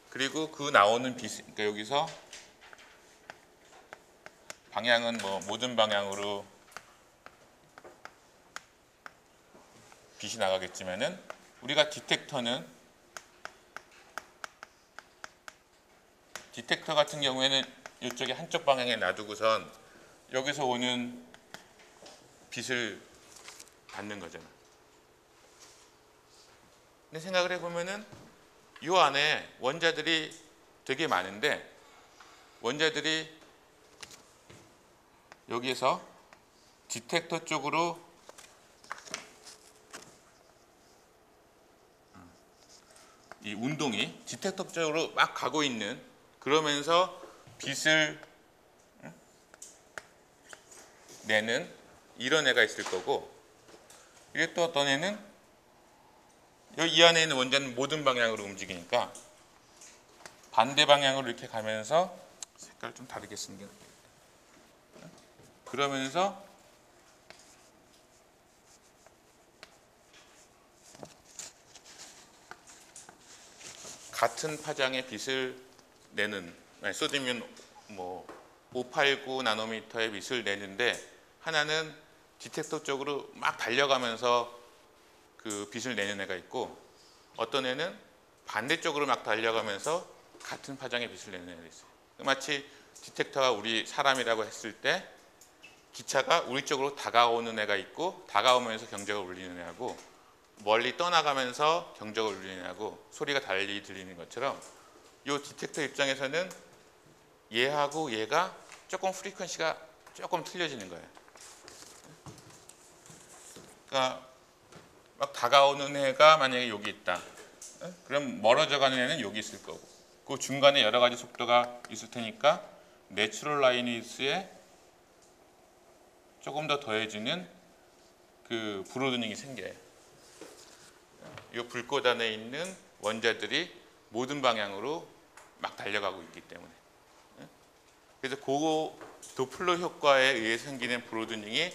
그리고 그 나오는 빛, 그러니까 여기서 방향은 뭐 모든 방향으로 빛이 나가겠지만은 우리가 디텍터 같은 경우에는 이쪽에 한쪽 방향에 놔두고선 여기서 오는 빛을 받는 거잖아. 근데 생각을 해보면은 이 안에 원자들이 되게 많은데 원자들이 여기에서 디텍터 쪽으로 이 운동이 디텍터 쪽으로 막 가고 있는, 그러면서 빛을 내는 이런 애가 있을 거고, 이게 또 어떤 애는 이 안에 있는 원자는 모든 방향으로 움직이니까 반대 방향으로 이렇게 가면서 색깔 좀 다르게 쓰는 게 낫겠다. 그러면서 같은 파장의 빛을 내는, 소디움 뭐 589 나노미터의 빛을 내는데, 하나는 디텍터 쪽으로 막 달려가면서 그 빛을 내는 애가 있고, 어떤 애는 반대쪽으로 막 달려가면서 같은 파장의 빛을 내는 애가 있어요. 마치 디텍터가 우리 사람이라고 했을 때 기차가 우리 쪽으로 다가오는 애가 있고, 다가오면서 경적을 울리는 애하고, 멀리 떠나가면서 경적을 울리는 애하고 소리가 달리 들리는 것처럼, 이 디텍터 입장에서는 얘하고 얘가 조금 프리퀀시가 조금 틀려지는 거예요. 그러니까 막 다가오는 애가 만약에 여기 있다. 그럼 멀어져 가는 애는 여기 있을 거고, 그 중간에 여러 가지 속도가 있을 테니까 내추럴 라인위드스에 조금 더 더해지는 그 브로드닝이 생겨요. 이 불꽃 안에 있는 원자들이 모든 방향으로 막 달려가고 있기 때문에. 그래서 그 도플러 효과에 의해 생기는 브로드닝이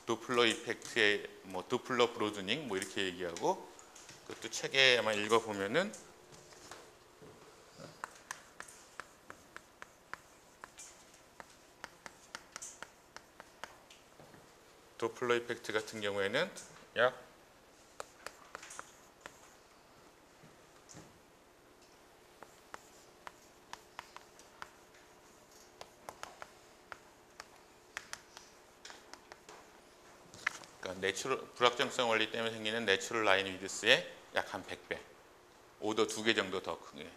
도플러 이펙트의 뭐 도플러 브로드닝 뭐 이렇게 얘기하고, 그것도 책에 아마 읽어보면은 도플러 이펙트 같은 경우에는 약 불확정성 원리 때문에 생기는 내추럴 라인 위드스의 약 한 100배, 오더 2개 정도 더 크게.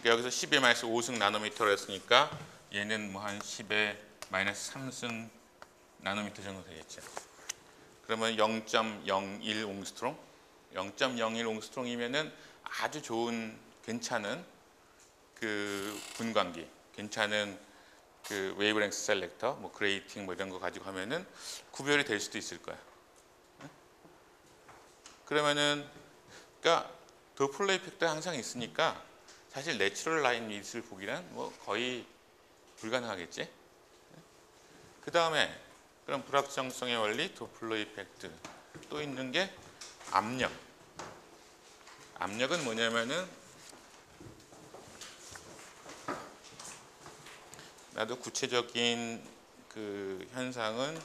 그러니까 여기서 10의 -5승 나노미터로 했으니까 얘는 뭐 한 10의 -3승 나노미터 정도 되겠죠. 그러면 0.01 옹스트롱, 0.01 옹스트롱이면은 아주 좋은 괜찮은 그 분광기, 괜찮은 그 웨이브랭스 셀렉터, 뭐 그레이팅 뭐 이런 거 가지고 하면은 구별이 될 수도 있을 거야. 그러면은 그러니까 도플러 이펙트가 항상 있으니까 사실 내추럴 라인 위드스를 보기란 뭐 거의 불가능하겠지. 그 다음에 그럼 불확정성의 원리, 도플러 이펙트, 또 있는 게 압력. 압력은 뭐냐면은, 나도 구체적인 그 현상은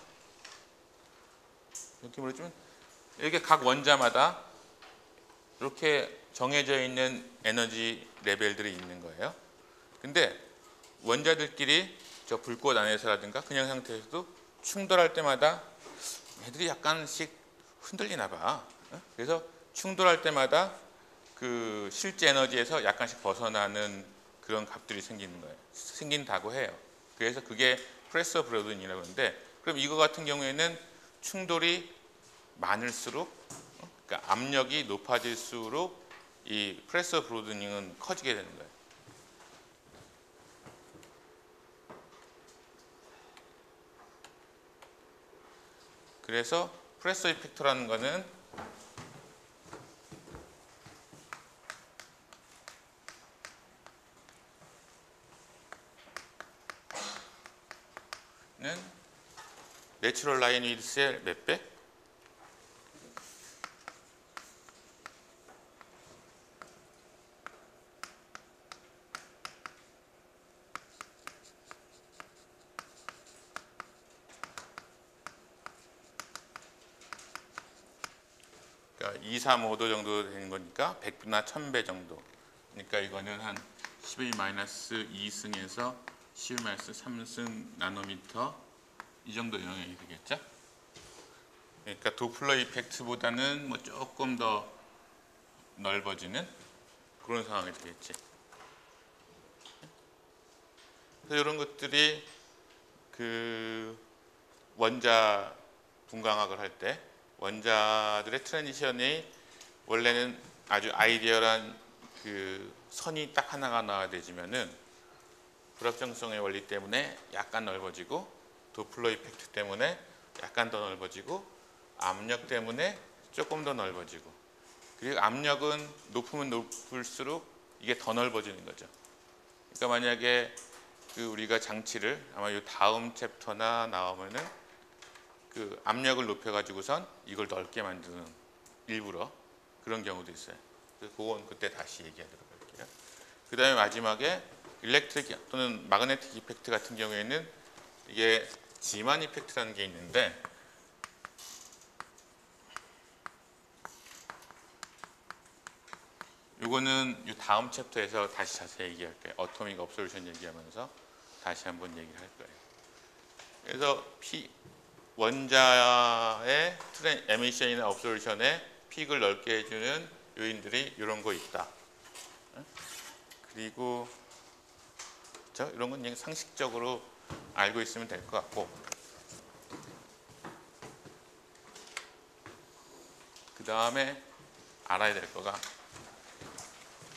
이렇게 말해주면, 이렇게 각 원자마다 이렇게 정해져 있는 에너지 레벨들이 있는 거예요. 근데 원자들끼리 저 불꽃 안에서라든가 그냥 상태에서도 충돌할 때마다 애들이 약간씩 흔들리나 봐. 그래서 충돌할 때마다 그 실제 에너지에서 약간씩 벗어나는 그런 값들이 생기는 거예요. 생긴다고 해요. 그래서 그게 프레서 브로드닝이라고 하는데, 그럼 이거 같은 경우에는 충돌이 많을수록, 그러니까 압력이 높아질수록 이 프레서 브로드닝은 커지게 되는 거예요. 그래서 프레서 이펙터라는 거는 내추럴 라인 위드스의 몇 배? 그러니까 2, 3, 5도 정도 되는 거니까 100배나 1000배 정도. 그러니까 이거는 한 10-2승에서 10-3승 나노미터 이 정도 영향이 되겠죠. 그러니까 도플러 이펙트보다는 뭐 조금 더 넓어지는 그런 상황이 되겠지. 그래서 이런 것들이 그 원자 분광학을 할 때 원자들의 트랜지션이 원래는 아주 아이디얼한 그 선이 딱 하나가 나와야 되지만은 불확정성의 원리 때문에 약간 넓어지고, 도플러 이펙트 때문에 약간 더 넓어지고, 압력 때문에 조금 더 넓어지고, 그리고 압력은 높으면 높을수록 이게 더 넓어지는 거죠. 그러니까 만약에 그 우리가 장치를 아마 이 다음 챕터나 나오면은 그 압력을 높여가지고선 이걸 넓게 만드는 일부러 그런 경우도 있어요. 그래서 그건 그때 다시 얘기하도록 할게요. 그 다음에 마지막에 일렉트릭 또는 마그네틱 이펙트 같은 경우에는 이게 지만 이펙트라는 게 있는데 이거는 이 다음 챕터에서 다시 자세히 얘기할 거예요. 어토믹 업솔루션 얘기하면서 다시 한번 얘기를 할 거예요. 그래서 원자의 에미션이나 업솔루션의 픽을 넓게 해주는 요인들이 이런 거 있다. 그리고 그렇죠? 이런 건 그냥 상식적으로 알고 있으면 될 것 같고 그 다음에 알아야 될 거가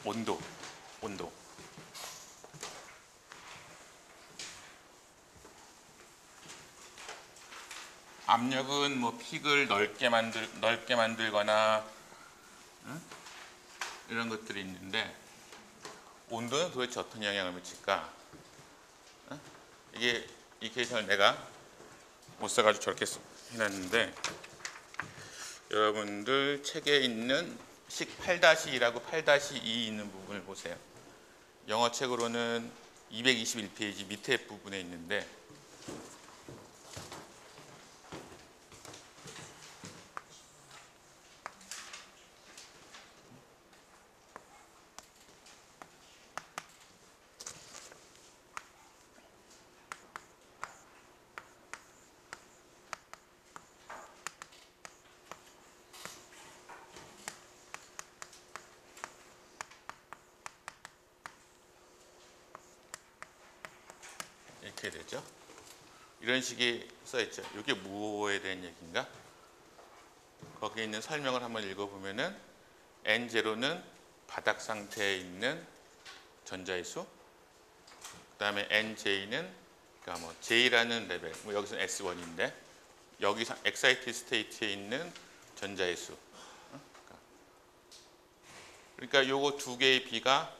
온도. 압력은 뭐 픽을 넓게 만들거나 이런 것들이 있는데 온도는 도대체 어떤 영향을 미칠까? 이게 이 계산을 내가 못 써가지고 저렇게 해놨는데 여러분들 책에 있는 식 8-2라고 8-2 있는 부분을 보세요. 영어 책으로는 221페이지 밑에 부분에 있는데 이렇게 되죠. 이런 식이 써있죠. 이게 뭐에 대한 얘기인가? 거기에 있는 설명을 한번 읽어보면은 N0는 바닥 상태에 있는 전자의 수, 그 다음에 NJ는 그러니까 뭐 J라는 레벨, 뭐 여기서 S1인데 여기서 excited state에 있는 전자의 수. 그러니까 요거 두 개의 B가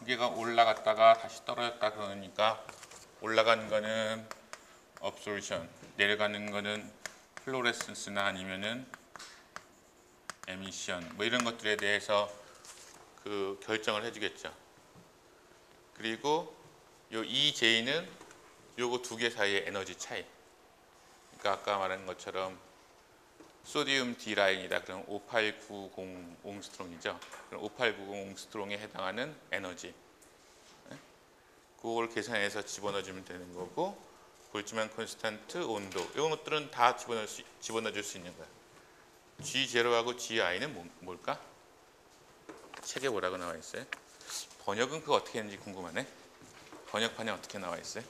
여기가 올라갔다가 다시 떨어졌다 그러니까 올라가는 거는 업솔루션, 내려가는 거는 플로레센스나 아니면은 에미션 뭐 이런 것들에 대해서 그 결정을 해주겠죠. 그리고 요 EJ는 요거 두 개 사이의 에너지 차이. 그러니까 아까 말한 것처럼 소디움 D 라인이다. 그럼 5890 옹스트롱이죠. 그럼 5890 옹스트롱에 해당하는 에너지. 그걸 계산해서 집어넣어주면 되는 거고 볼츠만 콘스탄트, 온도 이런 것들은 다 집어넣어줄 수 있는 거야. G0하고 GI는 뭘까? 책에 뭐라고 나와 있어요? 번역은 그거 어떻게 했는지 궁금하네. 번역판에 어떻게 나와 있어요?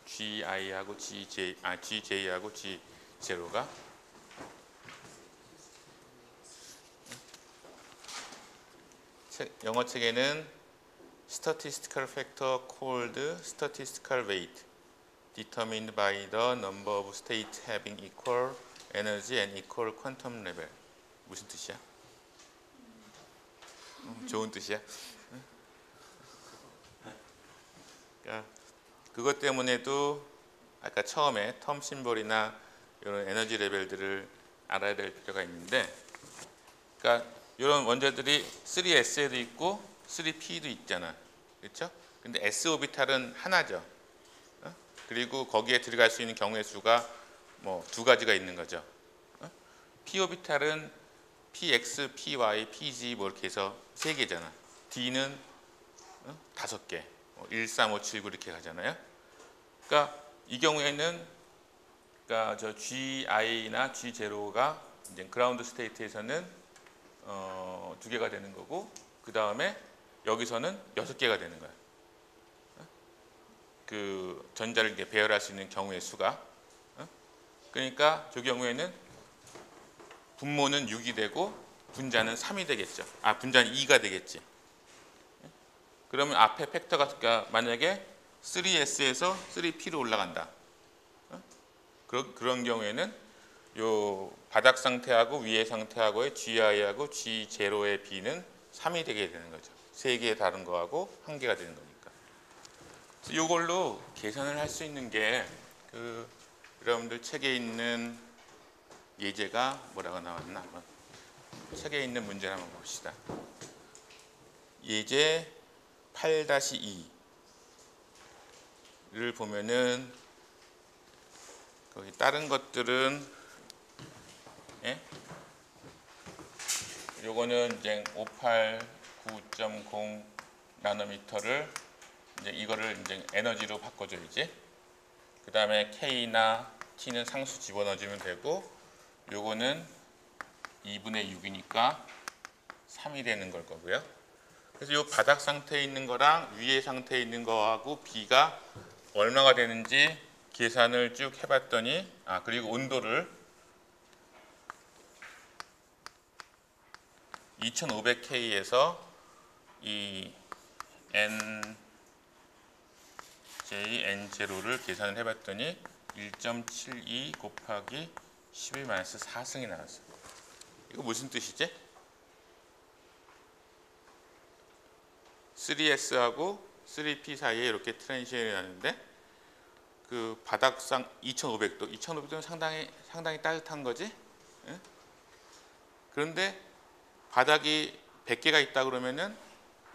GI하고 GJ하고 G0가 영어 책에는 statistical factor called statistical weight determined by the number of states having equal energy and equal quantum level. 무슨 뜻이야? 좋은 뜻이야? 그러니까 그것 때문에도 아까 처음에 텀 심볼이나 이런 에너지 레벨들을 알아야 될 필요가 있는데 그러니까 이런 원자들이 3S에도 있고 3P도 있잖아. 그렇죠? 근데 S 오비탈은 하나죠. 그리고 거기에 들어갈 수 있는 경우의 수가 뭐 두 가지가 있는 거죠. P 오비탈은 PX, PY, PG 뭐 이렇게 해서 세 개잖아. D는 다섯 개. 1, 3, 5, 7, 9 이렇게 가잖아요. 그러니까 이 경우에는 그러니까 저 GI나 G0가 이제 그라운드 스테이트에서는 두 개가 되는 거고 그 다음에 여기서는 6개가 되는 거야. 그 전자를 이렇게 배열할 수 있는 경우의 수가. 그러니까 저 경우에는 분모는 6이 되고 분자는 3이 되겠죠. 분자는 2가 되겠지. 그러면 앞에 팩터가 그러니까 만약에 3S에서 3P로 올라간다. 그런 경우에는 요 바닥 상태하고 위에 상태하고의 GI하고 G0의 B는 3이 되게 되는 거죠. 3개의 다른 거하고 1개가 되는 거니까. 이걸로 계산을 할 수 있는 게 여러분들 책에 있는 예제가 뭐라고 나왔나 한번 책에 있는 문제를 한번 봅시다. 예제 8-2를 보면은 거기 다른 것들은 요거는 이제 58 9.0 나노미터를 이제 이거를 이제 에너지로 바꿔줘야지. 그 다음에 K나 T는 상수 집어넣어주면 되고, 요거는 2분의 6이니까 3이 되는 걸 거고요. 그래서 요 바닥 상태에 있는 거랑 위에 상태에 있는 거하고 B가 얼마가 되는지 계산을 쭉 해봤더니, 그리고 온도를 2500K에서 이 N0를 계산을 해봤더니 1.72 곱하기 11-4승이 나왔어요. 이거 무슨 뜻이지? 3S하고 3P 사이에 이렇게 트랜지션이 나는데 그 바닥상 2500도는 상당히 따뜻한 거지? 응? 그런데 바닥이 100개가 있다 그러면은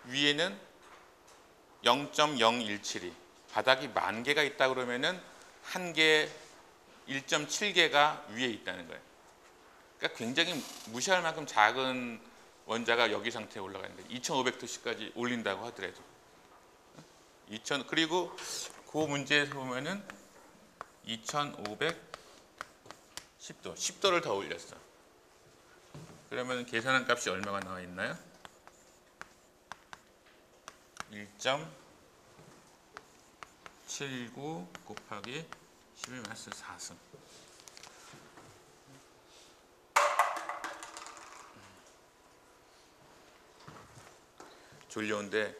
위에는 0.017이, 바닥이 10,000개가 있다 그러면은 한 개 1.7개가 위에 있다는 거예요. 그러니까 굉장히 무시할 만큼 작은 원자가 여기 상태에 올라가 있는데 2500도씨까지 올린다고 하더라도 그리고 그 문제에서 보면은 2510도를 더 올렸어. 그러면 계산한 값이 얼마가 나와 있나요? 1.79 곱하기 11-4승. 졸려온데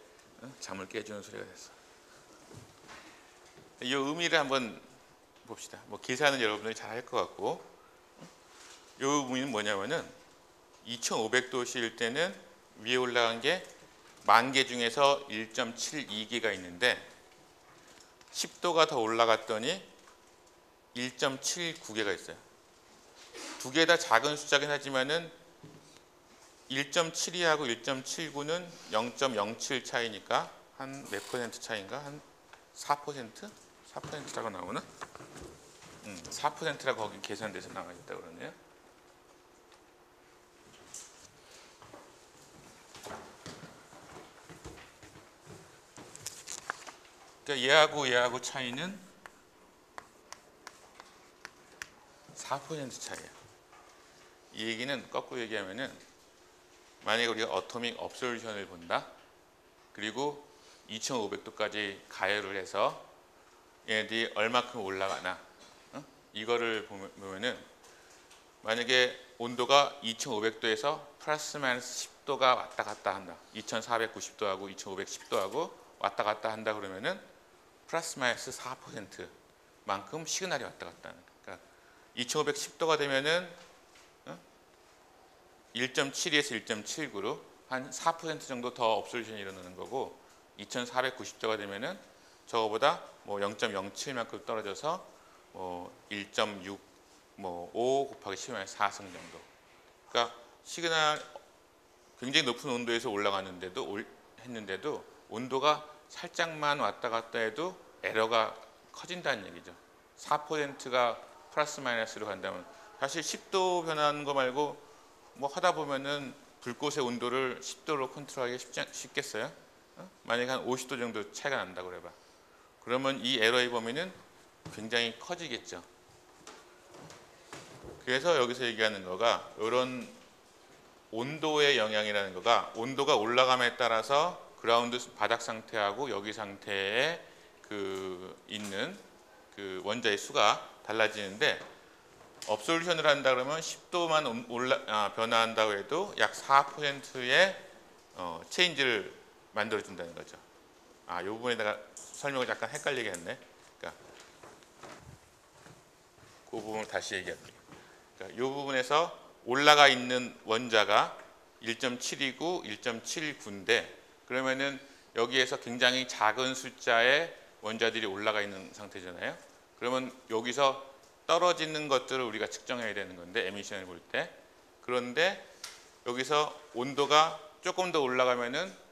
잠을 깨주는 소리가 됐어. 이 의미를 한번 봅시다. 뭐 계산은 여러분들이 잘 할 것 같고, 이 의미는 뭐냐면은 2500도씨일 때는 위에 올라간 게 10,000개 중에서 1.72개가 있는데 10도가 더 올라갔더니 1.79개가 있어요. 두 개 다 작은 숫자긴 하지만은 1.72하고 1.79는 0.07 차이니까 한 몇 퍼센트 차이인가? 한 4%? 4%라고 나오나? 4%라고 거기 계산돼서 나와 있다고 그러네요. 그러니까 얘하고 차이는 4% 차이야. 이 얘기는 거꾸로 얘기하면은 만약에 우리가 어토믹 업솔루션을 본다. 그리고 2500도까지 가열을 해서 얘네들이 얼마큼 올라가나, 이거를 보면은 만약에 온도가 2500도에서 플러스 마이너스 10도가 왔다 갔다 한다. 2490도하고 2510도하고 왔다 갔다 한다 그러면은 플러스 마이너스 4%만큼 시그널이 왔다 갔다 하는 거예요. 그러니까 2510도가 되면은 1.72에서 1.79로 한 4% 정도 더 업솔루션이 일어나는 거고, 2490도가 되면은 저거보다 뭐 0.07만큼 떨어져서 뭐 1.6 5 곱하기 10-4승 정도. 그러니까 시그널 굉장히 높은 온도에서 했는데도 온도가 살짝만 왔다 갔다 해도 에러가 커진다는 얘기죠. 4%가 플러스 마이너스로 간다면 사실 10도 변하는 거 말고 뭐 하다 보면은 불꽃의 온도를 10도로 컨트롤하기 쉽겠어요? 만약에 한 50도 정도 차이가 난다고 그래봐. 그러면 이 에러의 범위는 굉장히 커지겠죠. 그래서 여기서 얘기하는 거가 이런 온도의 영향이라는 거가 온도가 올라감에 따라서 그라운드 바닥 상태하고 여기 상태에 있는 그 원자의 수가 달라지는데, 업솔루션을 한다 그러면 10도만 변화한다고 해도 약 4%의 체인지를 만들어 준다는 거죠. 이 부분에다가 설명을 약간 헷갈리게 했네. 그러니까 그 부분을 다시 얘기할게요. 그러니까 이 부분에서 올라가 있는 원자가 1.7이고 1.79인데 그러면은 여기에서 굉장히 작은 숫자의 원자들이 올라가 있는 상태잖아요. 그러면 여기서 떨어지는 것들을 우리가 측정해야 되는 건데 에미션을 볼 때. 그런데 여기서 온도가 조금 더 올라가면은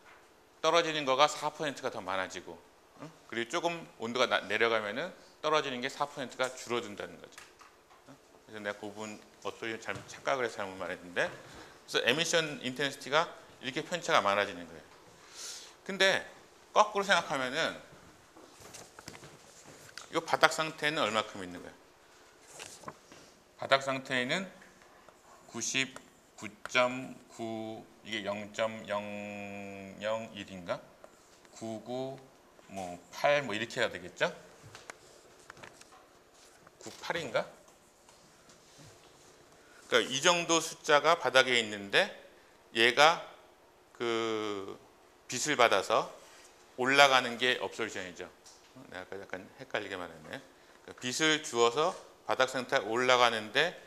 떨어지는 거가 4%가 더 많아지고, 그리고 조금 온도가 내려가면은 떨어지는 게 4%가 줄어든다는 거죠. 그래서 내가 그 부분 어떻게 잘못 착각을 해서 잘못 말했는데, 그래서 에미션 인텐시티가 이렇게 편차가 많아지는 거예요. 근데 거꾸로 생각하면은 이 바닥 상태는 얼마큼 있는 거예요? 바닥 상태에는 99.9 이게 0.001인가? 99 뭐 8 뭐 이렇게 해야 되겠죠? 98인가? 그러니까 이 정도 숫자가 바닥에 있는데 얘가 그 빛을 받아서 올라가는 게 업솔션이죠. 내가 아까 약간 헷갈리게 말했네. 그러니까 빛을 주어서 바닥 상태에 올라가는데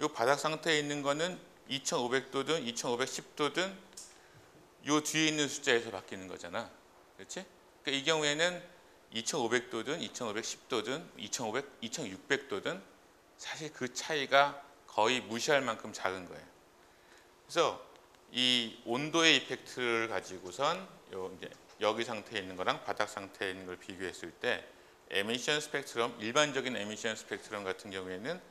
이 바닥 상태에 있는 거는 2500도든 2510도든 이 뒤에 있는 숫자에서 바뀌는 거잖아. 그렇지? 그러니까 이 경우에는 2500도든 2510도든 2600도든 사실 그 차이가 거의 무시할 만큼 작은 거예요. 그래서 이 온도의 이펙트를 가지고선 이제 여기 상태에 있는 거랑 바닥 상태에 있는 걸 비교했을 때 에미션 스펙트럼, 일반적인 에미션 스펙트럼 같은 경우에는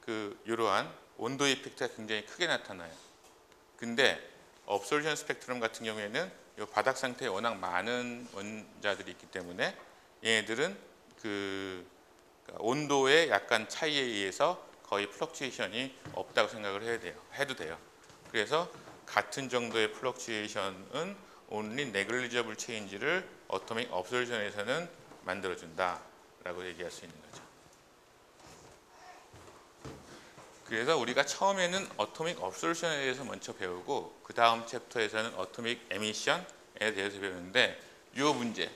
그 이러한 온도 이펙트가 굉장히 크게 나타나요. 근데 업솔션 스펙트럼 같은 경우에는 이 바닥 상태에 워낙 많은 원자들이 있기 때문에 얘네들은 그 온도의 약간 차이에 의해서 거의 플럭추에이션이 없다고 생각을 해도 돼요. 그래서 같은 정도의 플럭추에이션은 only negligible change를 어토믹 업솔션에서는 만들어준다라고 얘기할 수 있는 거죠. 그래서 우리가 처음에는 어토믹 업솔션에 대해서 먼저 배우고 그 다음 챕터에서는 어토믹 에미션에 대해서 배우는데 이 문제,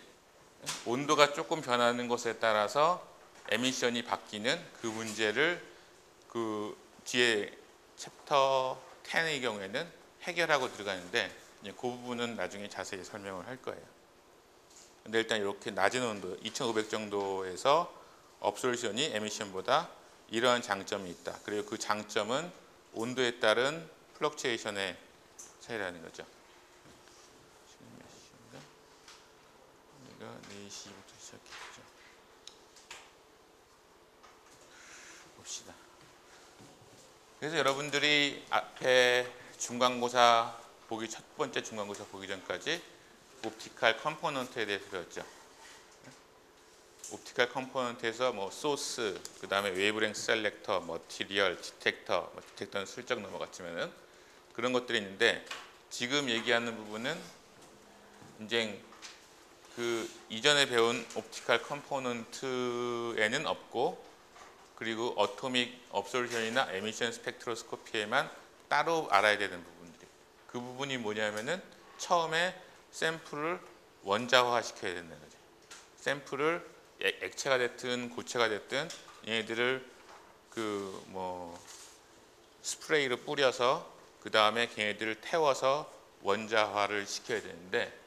온도가 조금 변하는 것에 따라서 에미션이 바뀌는 그 문제를 그 뒤에 챕터 10의 경우에는 해결하고 들어가는데 그 부분은 나중에 자세히 설명을 할 거예요. 근데 일단 이렇게 낮은 온도 2500 정도에서 업솔션이 에미션보다 이러한 장점이 있다. 그리고 그 장점은 온도에 따른 플럭추에이션의 차이라는 거죠. 지금 몇 시인가? 우리가 4시부터 시작했죠. 봅시다. 그래서 여러분들이 앞에 중간고사 보기 첫 번째 중간고사 보기 전까지 옵티컬 컴포넌트에 대해서 배웠죠. 옵티컬 컴포넌트에서 뭐 소스, 그 다음에 웨이브랭스 셀렉터, 머티리얼, 디텍터, 디텍터는 슬쩍 넘어갔지만은 그런 것들이 있는데 지금 얘기하는 부분은 이제 그 이전에 배운 옵티컬 컴포넌트에는 없고 그리고 어토믹 업솔션이나 에미션 스펙트로스코피에만 따로 알아야 되는 부분들이 그 부분이 뭐냐면은 처음에 샘플을 원자화 시켜야 된다는 거죠. 샘플을 액체가 됐든 고체가 됐든 얘네들을 그 뭐 스프레이로 뿌려서 그 다음에 걔네들을 태워서 원자화를 시켜야 되는데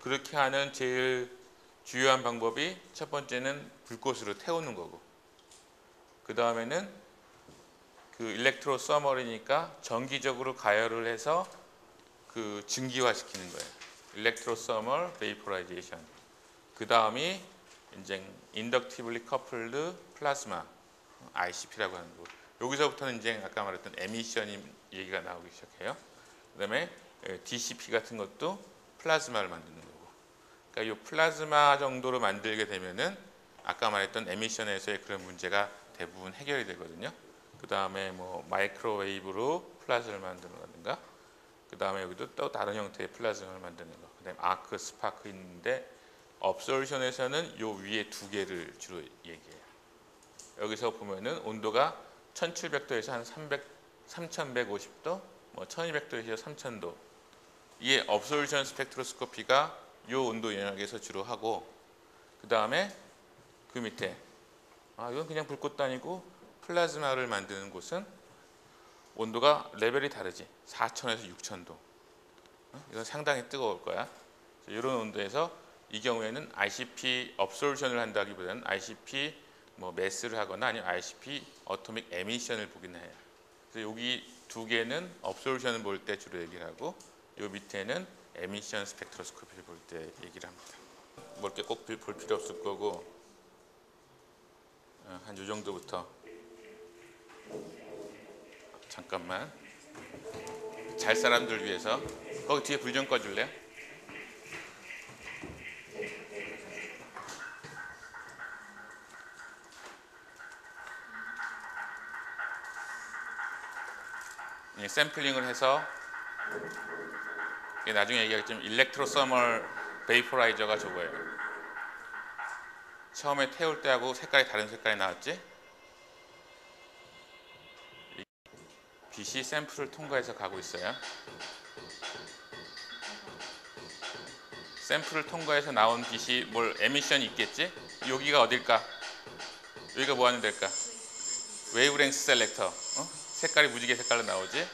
그렇게 하는 제일 주요한 방법이 첫 번째는 불꽃으로 태우는 거고 그 다음에는 그 일렉트로 서머리니까 전기적으로 가열을 해서 그 증기화 시키는 거예요. 일렉트로 서멀 베이포라이제이션. 그 다음이 이제 인덕티블리 커플드 플라즈마 ICP라고 하는 거. 여기서부터는 이제 아까 말했던 에미션 얘기가 나오기 시작해요. 그다음에 DCP 같은 것도 플라즈마를 만드는 거고. 그러니까 이 플라즈마 정도로 만들게 되면은 아까 말했던 에미션에서의 그런 문제가 대부분 해결이 되거든요. 그 다음에 뭐 마이크로웨이브로 플라즈마를 만드는다든가. 그 다음에 여기도 또 다른 형태의 플라즈마를 만드는 거. 그다음에 아크, 스파크 있는데 업솔션에서는 요 위에 두 개를 주로 얘기해요. 여기서 보면은 온도가 1700도에서 한 3150도, 뭐 1200도에서 3000도. 이게 업솔션 스펙트로스코피가 요 온도 영역에서 주로 하고 그 다음에 그 밑에 이건 그냥 불꽃도 아니고 플라즈마를 만드는 곳은 온도가 레벨이 다르지. 4000에서 6000도. 이건 상당히 뜨거울 거야. 이런 온도에서 이 경우에는 ICP 업솔션을 한다기보다는 ICP 뭐 매스를 하거나 아니면 ICP 어토믹 에미션을 보긴 해요. 그래서 여기 두 개는 업솔션을 볼 때 주로 얘기를 하고, 요 밑에는 에미션 스펙트로스코피를 볼 때 얘기를 합니다. 뭐 이렇게 꼭 볼 필요 없을 거고, 한 요 정도부터. 잠깐만, 잘 사람들 위해서 거기 뒤에 불 좀 꺼줄래요? 샘플링을 해서 나중에 얘기하겠지만 일렉트로 서멀 베이퍼라이저가 저거예요. 처음에 태울 때하고 색깔이 다른 색깔이 나왔지? 빛이 샘플을 통과해서 가고 있어요. 샘플을 통과해서 나온 빛이 뭘 에미션이 있겠지? 여기가 어딜까? 여기가 뭐 하는 데일까? 웨이브랭스 셀렉터. 색깔이 무지개 색깔로 나오지?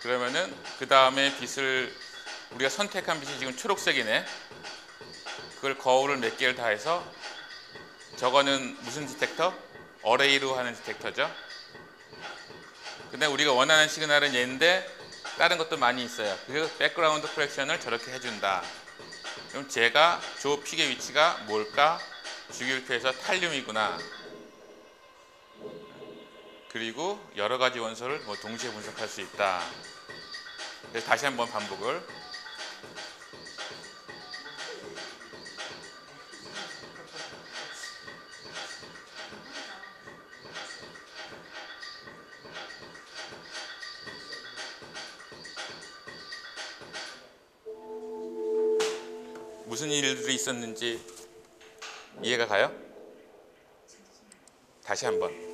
그러면은 그 다음에 빛을 우리가 선택한 빛이 지금 초록색이네. 그걸 거울을 몇 개를 다 해서, 저거는 무슨 디텍터? 어레이로 하는 디텍터죠. 근데 우리가 원하는 시그널은 얘인데 다른 것도 많이 있어요. 그래서 백그라운드 커렉션을 저렇게 해준다. 그럼 제가 저 픽의 위치가 뭘까? 주기율표에서 탈륨이구나. 그리고 여러 가지 원소를 뭐 동시에 분석할 수 있다. 그래서 다시 한번 반복을. 무슨 일들이 있었는지 이해가 가요? 다시 한번.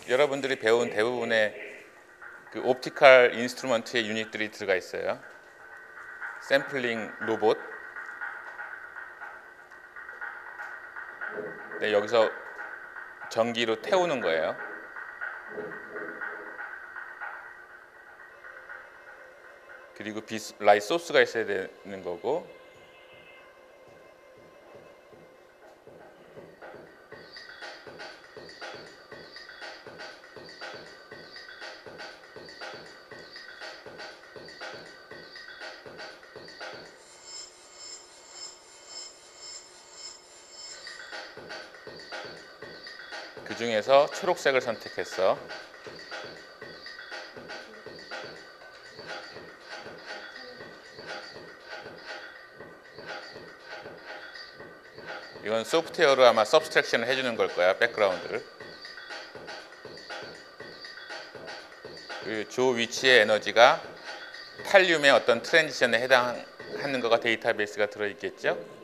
여러분들이 배운 대부분의 그 옵티컬 인스트루먼트의 유닛들이 들어가 있어요. 샘플링 로봇. 네, 여기서 전기로 태우는 거예요. 그리고 라이 소스가 있어야 되는 거고, 그 중에서 초록색을 선택했어. 이건 소프트웨어로 아마 서브스트랙션을 해주는 걸 거야, 백그라운드를. 그 위치의 에너지가 탈륨의 어떤 트랜지션에 해당하는 거가 데이터베이스가 들어있겠죠.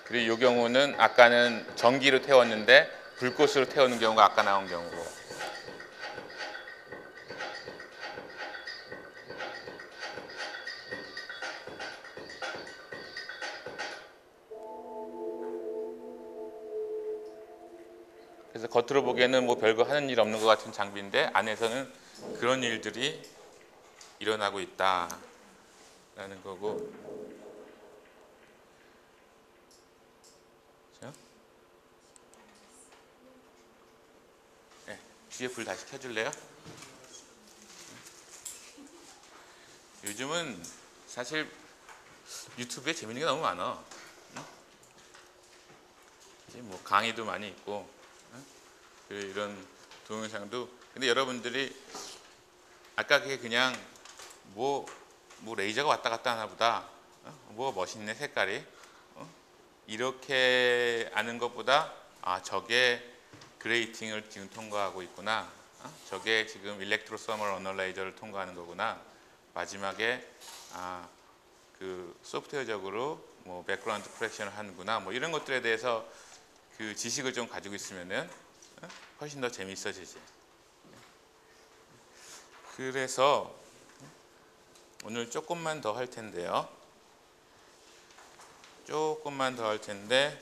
그리고 이 경우는 아까는 전기로 태웠는데 불꽃으로 태우는 경우가 아까 나온 경우고. 그래서 겉으로 보기에는 뭐 별거 하는 일 없는 것 같은 장비인데 안에서는 그런 일들이 일어나고 있다라는 거고. 네, 뒤에 불 다시 켜줄래요? 요즘은 사실 유튜브에 재밌는 게 너무 많아. 뭐 강의도 많이 있고 이런 동영상도. 근데 여러분들이 아까 그게 그냥 뭐 레이저가 왔다 갔다 하나 보다, 뭐 멋있네 색깔이, 이렇게 아는 것보다 저게 그레이팅을 지금 통과하고 있구나, 저게 지금 일렉트로 서멀 어널라이저를 통과하는 거구나, 마지막에 그 소프트웨어적으로 뭐 백그라운드 커렉션을 하는구나, 뭐 이런 것들에 대해서 그 지식을 좀 가지고 있으면은 훨씬 더 재미있어지지. 그래서 오늘 조금만 더 할 텐데요. 조금만 더 할 텐데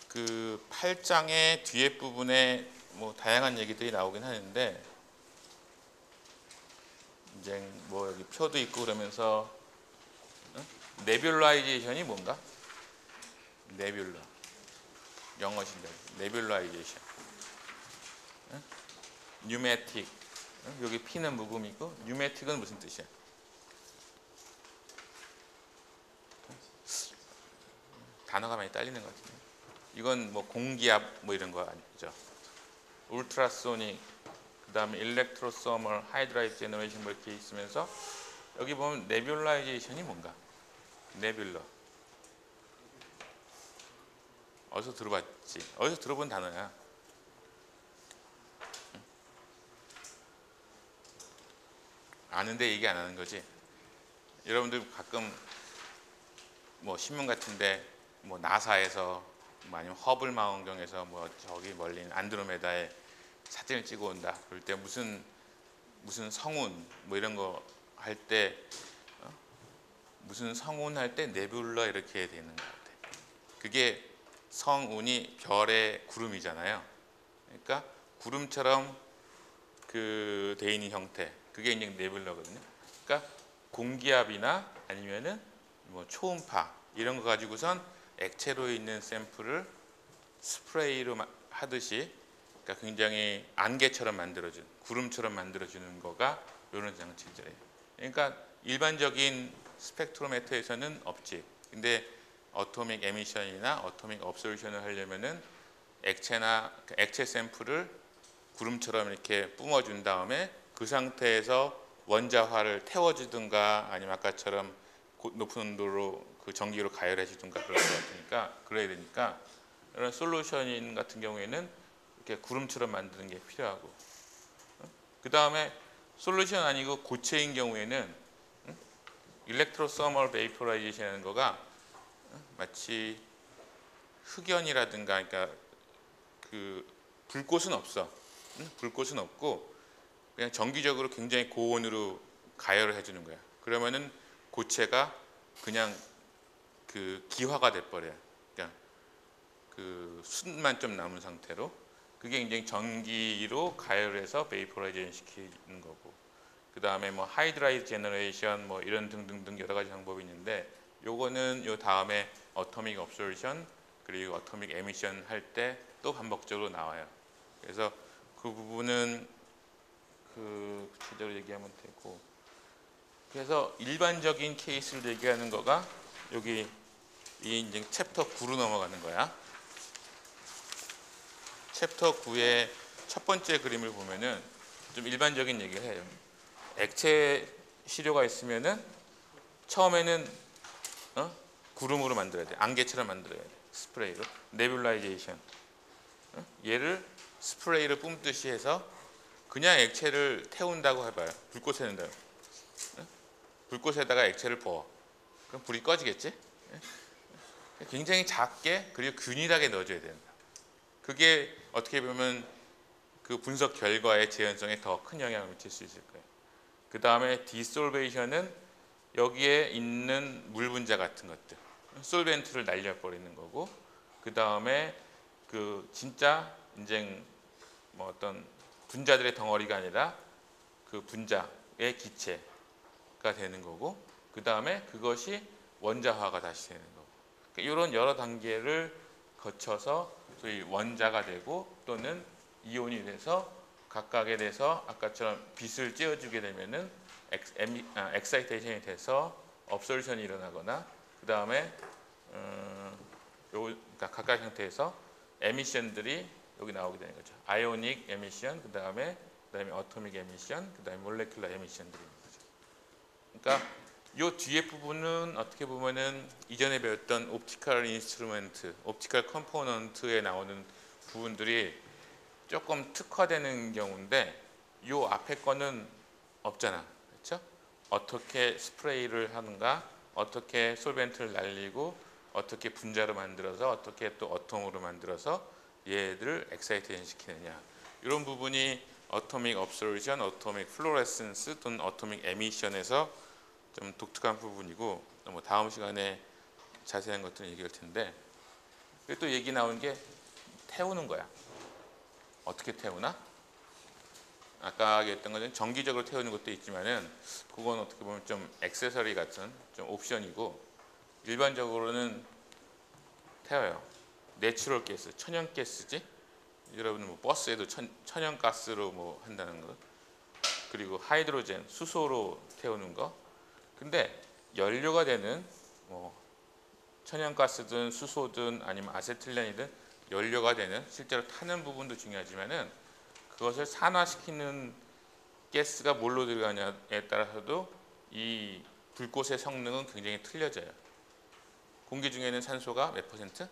그 8장의 뒤에 부분에 뭐 다양한 얘기들이 나오긴 하는데 이제 뭐 여기 표도 있고 그러면서 네뷸라이제이션이 뭔가? 네뷸라 영어신데 네뷸라이제이션 뉴매틱 여기 P는 묵음이고 뉴매틱은 무슨 뜻이야? 단어가 많이 딸리는 것 같은데 이건 뭐 공기압 뭐 이런 거 아니죠? 울트라소닉 그 다음에 일렉트로소멀 하이드라이트 제너레이션 뭐 이렇게 있으면서 여기 보면 네뷸라이제이션이 뭔가? 네뷸러 어디서 들어봤지? 어디서 들어본 단어야? 아는데 얘기 안 하는 거지? 여러분들 가끔 뭐 신문 같은데 뭐 나사에서 뭐 아니면 허블 망원경에서 뭐 저기 멀리 안드로메다에 사진을 찍어 온다. 그럴 때 무슨 성운 뭐 이런 거 할 때 무슨 성운 할 때 네뷸러 이렇게 되는 것 같아. 그게 성운이 별의 구름이잖아요. 그러니까 구름처럼 그 돼 있는 형태. 그게 이제 네뷸러거든요. 그러니까 공기압이나 아니면은 뭐 초음파 이런 거 가지고선 액체로 있는 샘플을 스프레이로 하듯이 그러니까 굉장히 안개처럼 만들어주는 구름처럼 만들어주는 거가 이런 장치들이에요. 그러니까 일반적인 스펙트로메터에서는 없지. 근데 어토믹 에미션이나 어토믹 업소루션을 하려면은 액체 샘플을 구름처럼 이렇게 뿜어준 다음에 그 상태에서 원자화를 태워주든가 아니면 아까처럼 높은 온도로 그 전기로 가열해 주든가 그럴 것 같으니까 그래야 되니까 이런 솔루션 같은 경우에는 이렇게 구름처럼 만드는 게 필요하고 그 다음에 솔루션 아니고 고체인 경우에는 일렉트로소멀 베이퍼라이제이션 하는 거가 마치 흑연이라든가 그러니까 그 불꽃은 없어. 불꽃은 없고 그냥 정기적으로 굉장히 고온으로 가열을 해주는 거야. 그러면은 고체가 그냥 그 기화가 돼버려요. 그러니까 그 숯만 좀 남은 상태로 그게 굉장히 전기로 가열해서 베이퍼라이제이션 시키는 거고 그 다음에 뭐 하이드라이트 제너레이션 뭐 이런 등등등 여러 가지 방법이 있는데 요거는 요 다음에 어토믹 업소루션 그리고 어토믹 에미션 할 때 또 반복적으로 나와요. 그래서 그 부분은 그 구체적으로 얘기하면 되고 그래서 일반적인 케이스를 얘기하는 거가 여기 이 이제 챕터 9로 넘어가는 거야. 챕터 9의 첫 번째 그림을 보면은 좀 일반적인 얘기를 해요. 액체 시료가 있으면은 처음에는 구름으로 만들어야 돼. 안개처럼 만들어야 돼. 스프레이로. 네뷸라이제이션. 얘를 스프레이를 뿜듯이 해서 그냥 액체를 태운다고 해봐요. 불꽃에 넣는다. 불꽃에다가 액체를 부어. 그럼 불이 꺼지겠지? 굉장히 작게 그리고 균일하게 넣어줘야 된다. 그게 어떻게 보면 그 분석 결과의 재현성에 더 큰 영향을 미칠 수 있을 거예요. 그 다음에 디솔베이션은 여기에 있는 물 분자 같은 것들, 솔벤트를 날려버리는 거고, 그 다음에 그 진짜 이제 뭐 어떤 분자들의 덩어리가 아니라 그 분자의 기체가 되는 거고, 그 다음에 그것이 원자화가 다시 되는 거고, 그러니까 이런 여러 단계를 거쳐서 소위 원자가 되고 또는 이온이 돼서 각각에 대해서 아까처럼 빛을 쬐어주게 되면은 엑사이테이션이 돼서 업솔루션이 일어나거나 그 다음에 그러니까 각각 형태에서 에미션들이 여기 나오게 되는 거죠. 아이오닉 에미션, 그다음에 어토믹 에미션, 그다음에 몰레큘러 에미션들이 있는 거죠. 그러니까 이 뒤에 부분은 어떻게 보면은 이전에 배웠던 옵티컬 인스트루먼트, 옵티컬 컴포넌트에 나오는 부분들이 조금 특화되는 경우인데 이 앞에 거는 없잖아. 그렇죠? 어떻게 스프레이를 하는가, 어떻게 솔벤트를 날리고 어떻게 분자로 만들어서 어떻게 또 어tom으로 만들어서 얘들을 엑사이테이션 시키느냐 이런 부분이 어토믹 업소르션, 어토믹 플로레센스 또는 어토믹 에미션에서 좀 독특한 부분이고 뭐 다음 시간에 자세한 것들은 얘기할 텐데 그리고 또 얘기 나온 게 태우는 거야. 어떻게 태우나? 아까 얘기했던 것은 정기적으로 태우는 것도 있지만은 그건 어떻게 보면 좀 액세서리 같은 좀 옵션이고 일반적으로는 태워요. 내추럴 가스, 천연 가스지. 여러분은 뭐 버스에도 천연 가스로 뭐 한다는 거. 그리고 하이드로젠, 수소로 태우는 거. 근데 연료가 되는 뭐 천연 가스든 수소든 아니면 아세틸렌이든 연료가 되는 실제로 타는 부분도 중요하지만은 그것을 산화시키는 가스가 뭘로 들어가냐에 따라서도 이 불꽃의 성능은 굉장히 틀려져요. 공기 중에는 산소가 몇 퍼센트?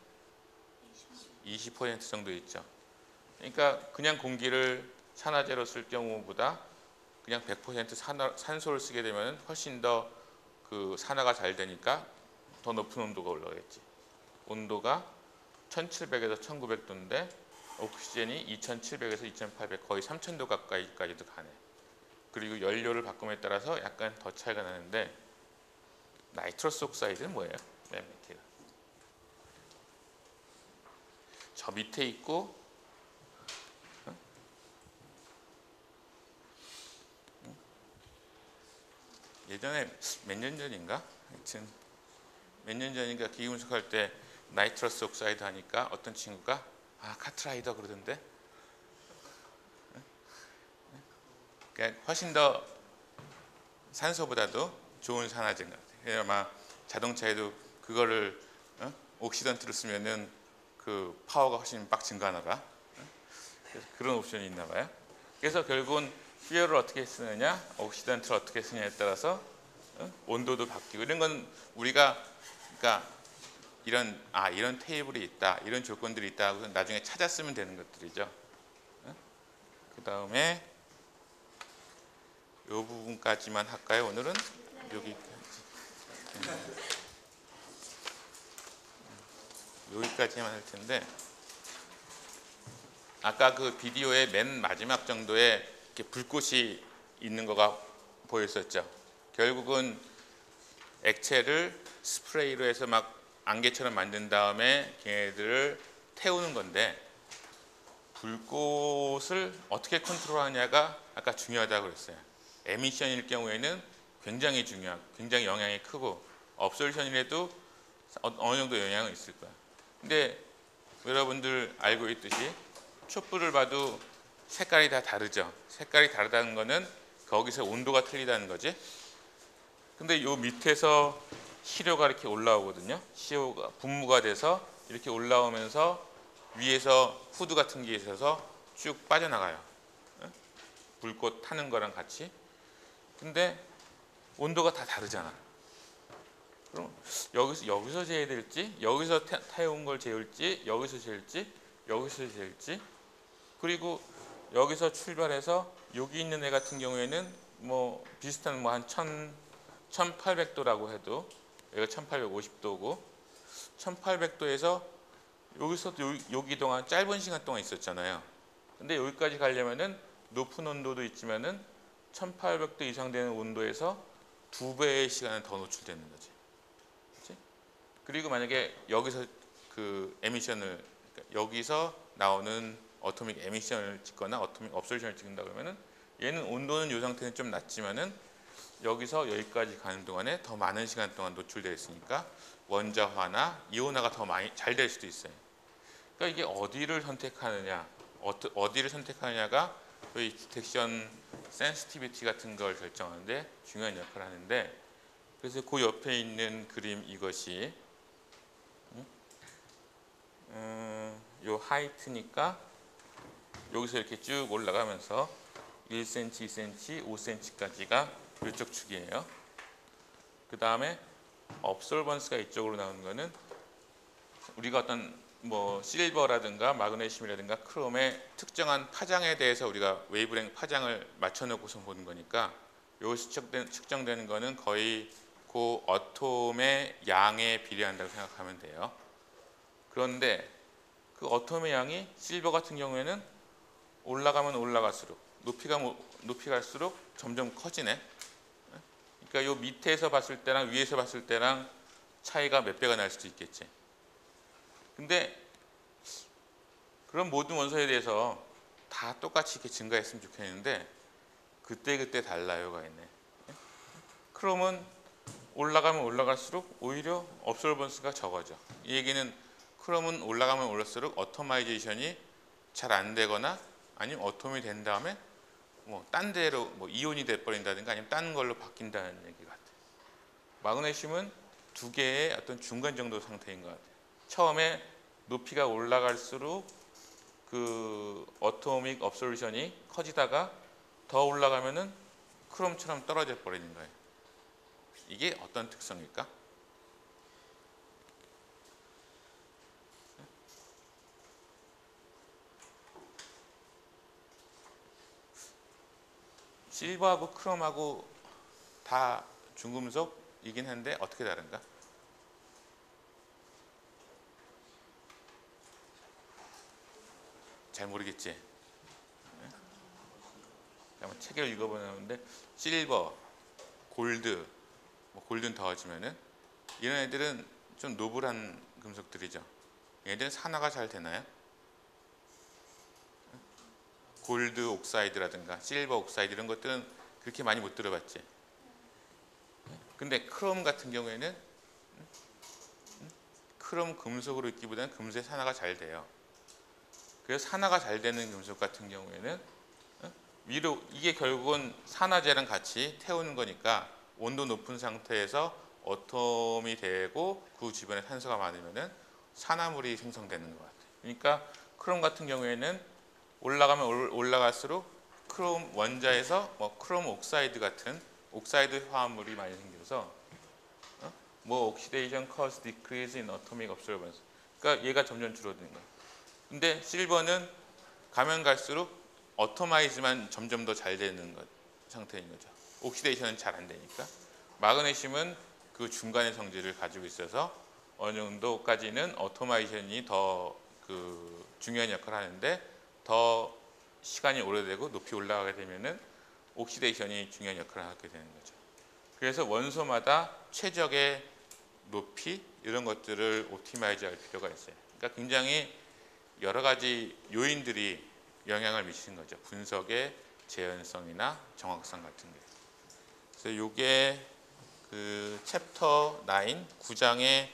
20% 정도 있죠. 그러니까 그냥 공기를 산화제로 쓸 경우보다 그냥 100% 산소를 쓰게 되면 훨씬 더 그 산화가 잘 되니까 더 높은 온도가 올라가겠지. 온도가 1700에서 1900도인데 옥시젠이 2700에서 2800 거의 3000도 가까이까지도 가네. 그리고 연료를 바꿈에 따라서 약간 더 차이가 나는데 나이트러스 옥사이드는 뭐예요? 맨 밑에가. 저 밑에 있고 예전에 몇 년 전인가? 하여튼 몇 년 전인가 기계 분석할 때 나이트러스 옥사이드 하니까 어떤 친구가 카트라이더 그러던데 그러니까 훨씬 더 산소보다도 좋은 산화제인 것 같아요. 아마 자동차에도 그거를 옥시던트를 쓰면은 그 파워가 훨씬 빡 증가하나 봐. 그래서 그런 옵션이 있나 봐요. 그래서 결국은 퓨얼을 어떻게 쓰느냐, 옥시던트를 어떻게 쓰느냐에 따라서 온도도 바뀌고 이런 건 우리가 그러니까 이런 테이블이 있다, 이런 조건들이 있다 하고 나중에 찾아 쓰면 되는 것들이죠. 그 다음에 이 부분까지만 할까요? 오늘은 여기까지만 할 텐데 아까 그 비디오의 맨 마지막 정도에 이렇게 불꽃이 있는 거가 보였었죠. 결국은 액체를 스프레이로 해서 막 안개처럼 만든 다음에 걔네들을 태우는 건데 불꽃을 어떻게 컨트롤하냐가 아까 중요하다고 그랬어요. 에미션일 경우에는 굉장히 굉장히 영향이 크고 업솔션이라도 어느 정도 영향은 있을 거야. 근데 여러분들 알고 있듯이 촛불을 봐도 색깔이 다 다르죠. 색깔이 다르다는 거는 거기서 온도가 틀리다는 거지. 근데 요 밑에서 시료가 이렇게 올라오거든요. 시료가 분무가 돼서 이렇게 올라오면서 위에서 후드 같은 게 있어서 쭉 빠져나가요. 불꽃 타는 거랑 같이. 근데 온도가 다 다르잖아. 그럼 여기서 재야 될지, 여기서 태운 걸 재울지, 여기서 재울지, 여기서 재울지. 그리고 여기서 출발해서 여기 있는 애 같은 경우에는 뭐 비슷한 뭐 한 1800도라고 해도 여기가 1850도고 1800도에서 여기서 여기 동안 짧은 시간 동안 있었잖아요. 근데 여기까지 가려면은 높은 온도도 있지만은 1800도 이상 되는 온도에서 2배의 시간은 더 노출되는 거지. 그치? 그리고 만약에 여기서 그 에미션을 여기서 나오는 어토믹 에미션을 찍거나 어토믹 업솔션을 찍는다 그러면은 얘는 온도는 이 상태는 좀 낮지만은 여기서 여기까지 가는 동안에 더 많은 시간 동안 노출되어 있으니까 원자화나 이온화가 더 많이 잘 될 수도 있어요. 그러니까 이게 어디를 선택하느냐, 어디를 선택하느냐가 이 디텍션 센시티비티 같은 걸 결정하는데 중요한 역할을 하는데 그래서 그 옆에 있는 그림 이것이 요 하이트니까 여기서 이렇게 쭉 올라가면서 1cm, 2cm, 5cm까지가 이쪽 축이에요. 그 다음에 업솔번스가 이쪽으로 나오는 거는 우리가 어떤 뭐 실버라든가 마그네슘이라든가 크롬의 특정한 파장에 대해서 우리가 웨이브랭 파장을 맞춰놓고서 보는 거니까 여기서 측정되는 거는 거의 그 어톰의 양에 비례한다고 생각하면 돼요. 그런데 그 어톰의 양이 실버 같은 경우에는 올라가면 올라갈수록 높이 갈수록 점점 커지네. 그러니까 요 밑에서 봤을 때랑 위에서 봤을 때랑 차이가 몇 배가 날 수도 있겠지. 근데 그런 모든 원소에 대해서 다 똑같이 이렇게 증가했으면 좋겠는데 그때 달라요가 있네. 크롬은 올라가면 올라갈수록 오히려 업솔번스가 적어져. 이 얘기는 크롬은 올라가면 올라갈수록 어토마이제이션이 잘 안 되거나 아니면 어톰이 된 다음에 뭐 딴 데로 뭐 이온이 돼 버린다든가 아니면 딴 걸로 바뀐다는 얘기 같아. 마그네슘은 두 개의 어떤 중간 정도 상태인 것 같아. 처음에 높이가 올라갈수록 그 어토믹 업솔루션이 커지다가 더 올라가면은 크롬처럼 떨어져 버리는 거예요. 이게 어떤 특성일까? 실버하고 크롬하고 다 중금속이긴 한데 어떻게 다른가? 잘 모르겠지? 네? 한번 책을 읽어보는데 실버, 골드, 뭐 골드는 더워지면은 이런 애들은 좀 노블한 금속들이죠. 얘들은 산화가 잘 되나요? 골드 옥사이드라든가 실버 옥사이드 이런 것들은 그렇게 많이 못 들어봤지. 근데 크롬 같은 경우에는 크롬 금속으로 있기보다는 금속의 산화가 잘 돼요. 그래서 산화가 잘 되는 금속 같은 경우에는 위로 이게 결국은 산화제랑 같이 태우는 거니까 온도 높은 상태에서 어톰이 되고 그 주변에 산소가 많으면은 산화물이 생성되는 것 같아요. 그러니까 크롬 같은 경우에는 올라가면 올라갈수록 크롬 원자에서 뭐 크롬 옥사이드 같은 옥사이드 화합물이 많이 생겨서 뭐 oxidation cause decrease in atomic absorbance. 그러니까 얘가 점점 줄어드는 거예요. 근데 실버는 가면 갈수록 어토마이즈만 점점 더 잘 되는 상태인 거죠. 옥시데이션은 잘 안 되니까. 마그네슘은 그 중간의 성질을 가지고 있어서 어느 정도까지는 어토마이션이 더 그 중요한 역할을 하는데 더 시간이 오래되고 높이 올라가게 되면은 옥시데이션이 중요한 역할을 하게 되는 거죠. 그래서 원소마다 최적의 높이 이런 것들을 옵티마이즈 할 필요가 있어요. 그러니까 굉장히 여러 가지 요인들이 영향을 미치는 거죠. 분석의 재현성이나 정확성 같은 게. 그래서 이게 그 챕터 9, 9장의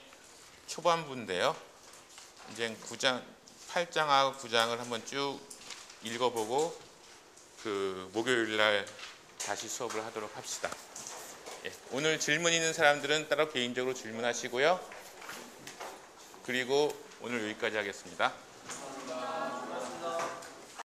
초반부인데요. 이제 8장하고 9장을 한번 쭉 읽어보고 그 목요일 날 다시 수업을 하도록 합시다. 예, 오늘 질문 있는 사람들은 따로 개인적으로 질문하시고요. 그리고 오늘 여기까지 하겠습니다.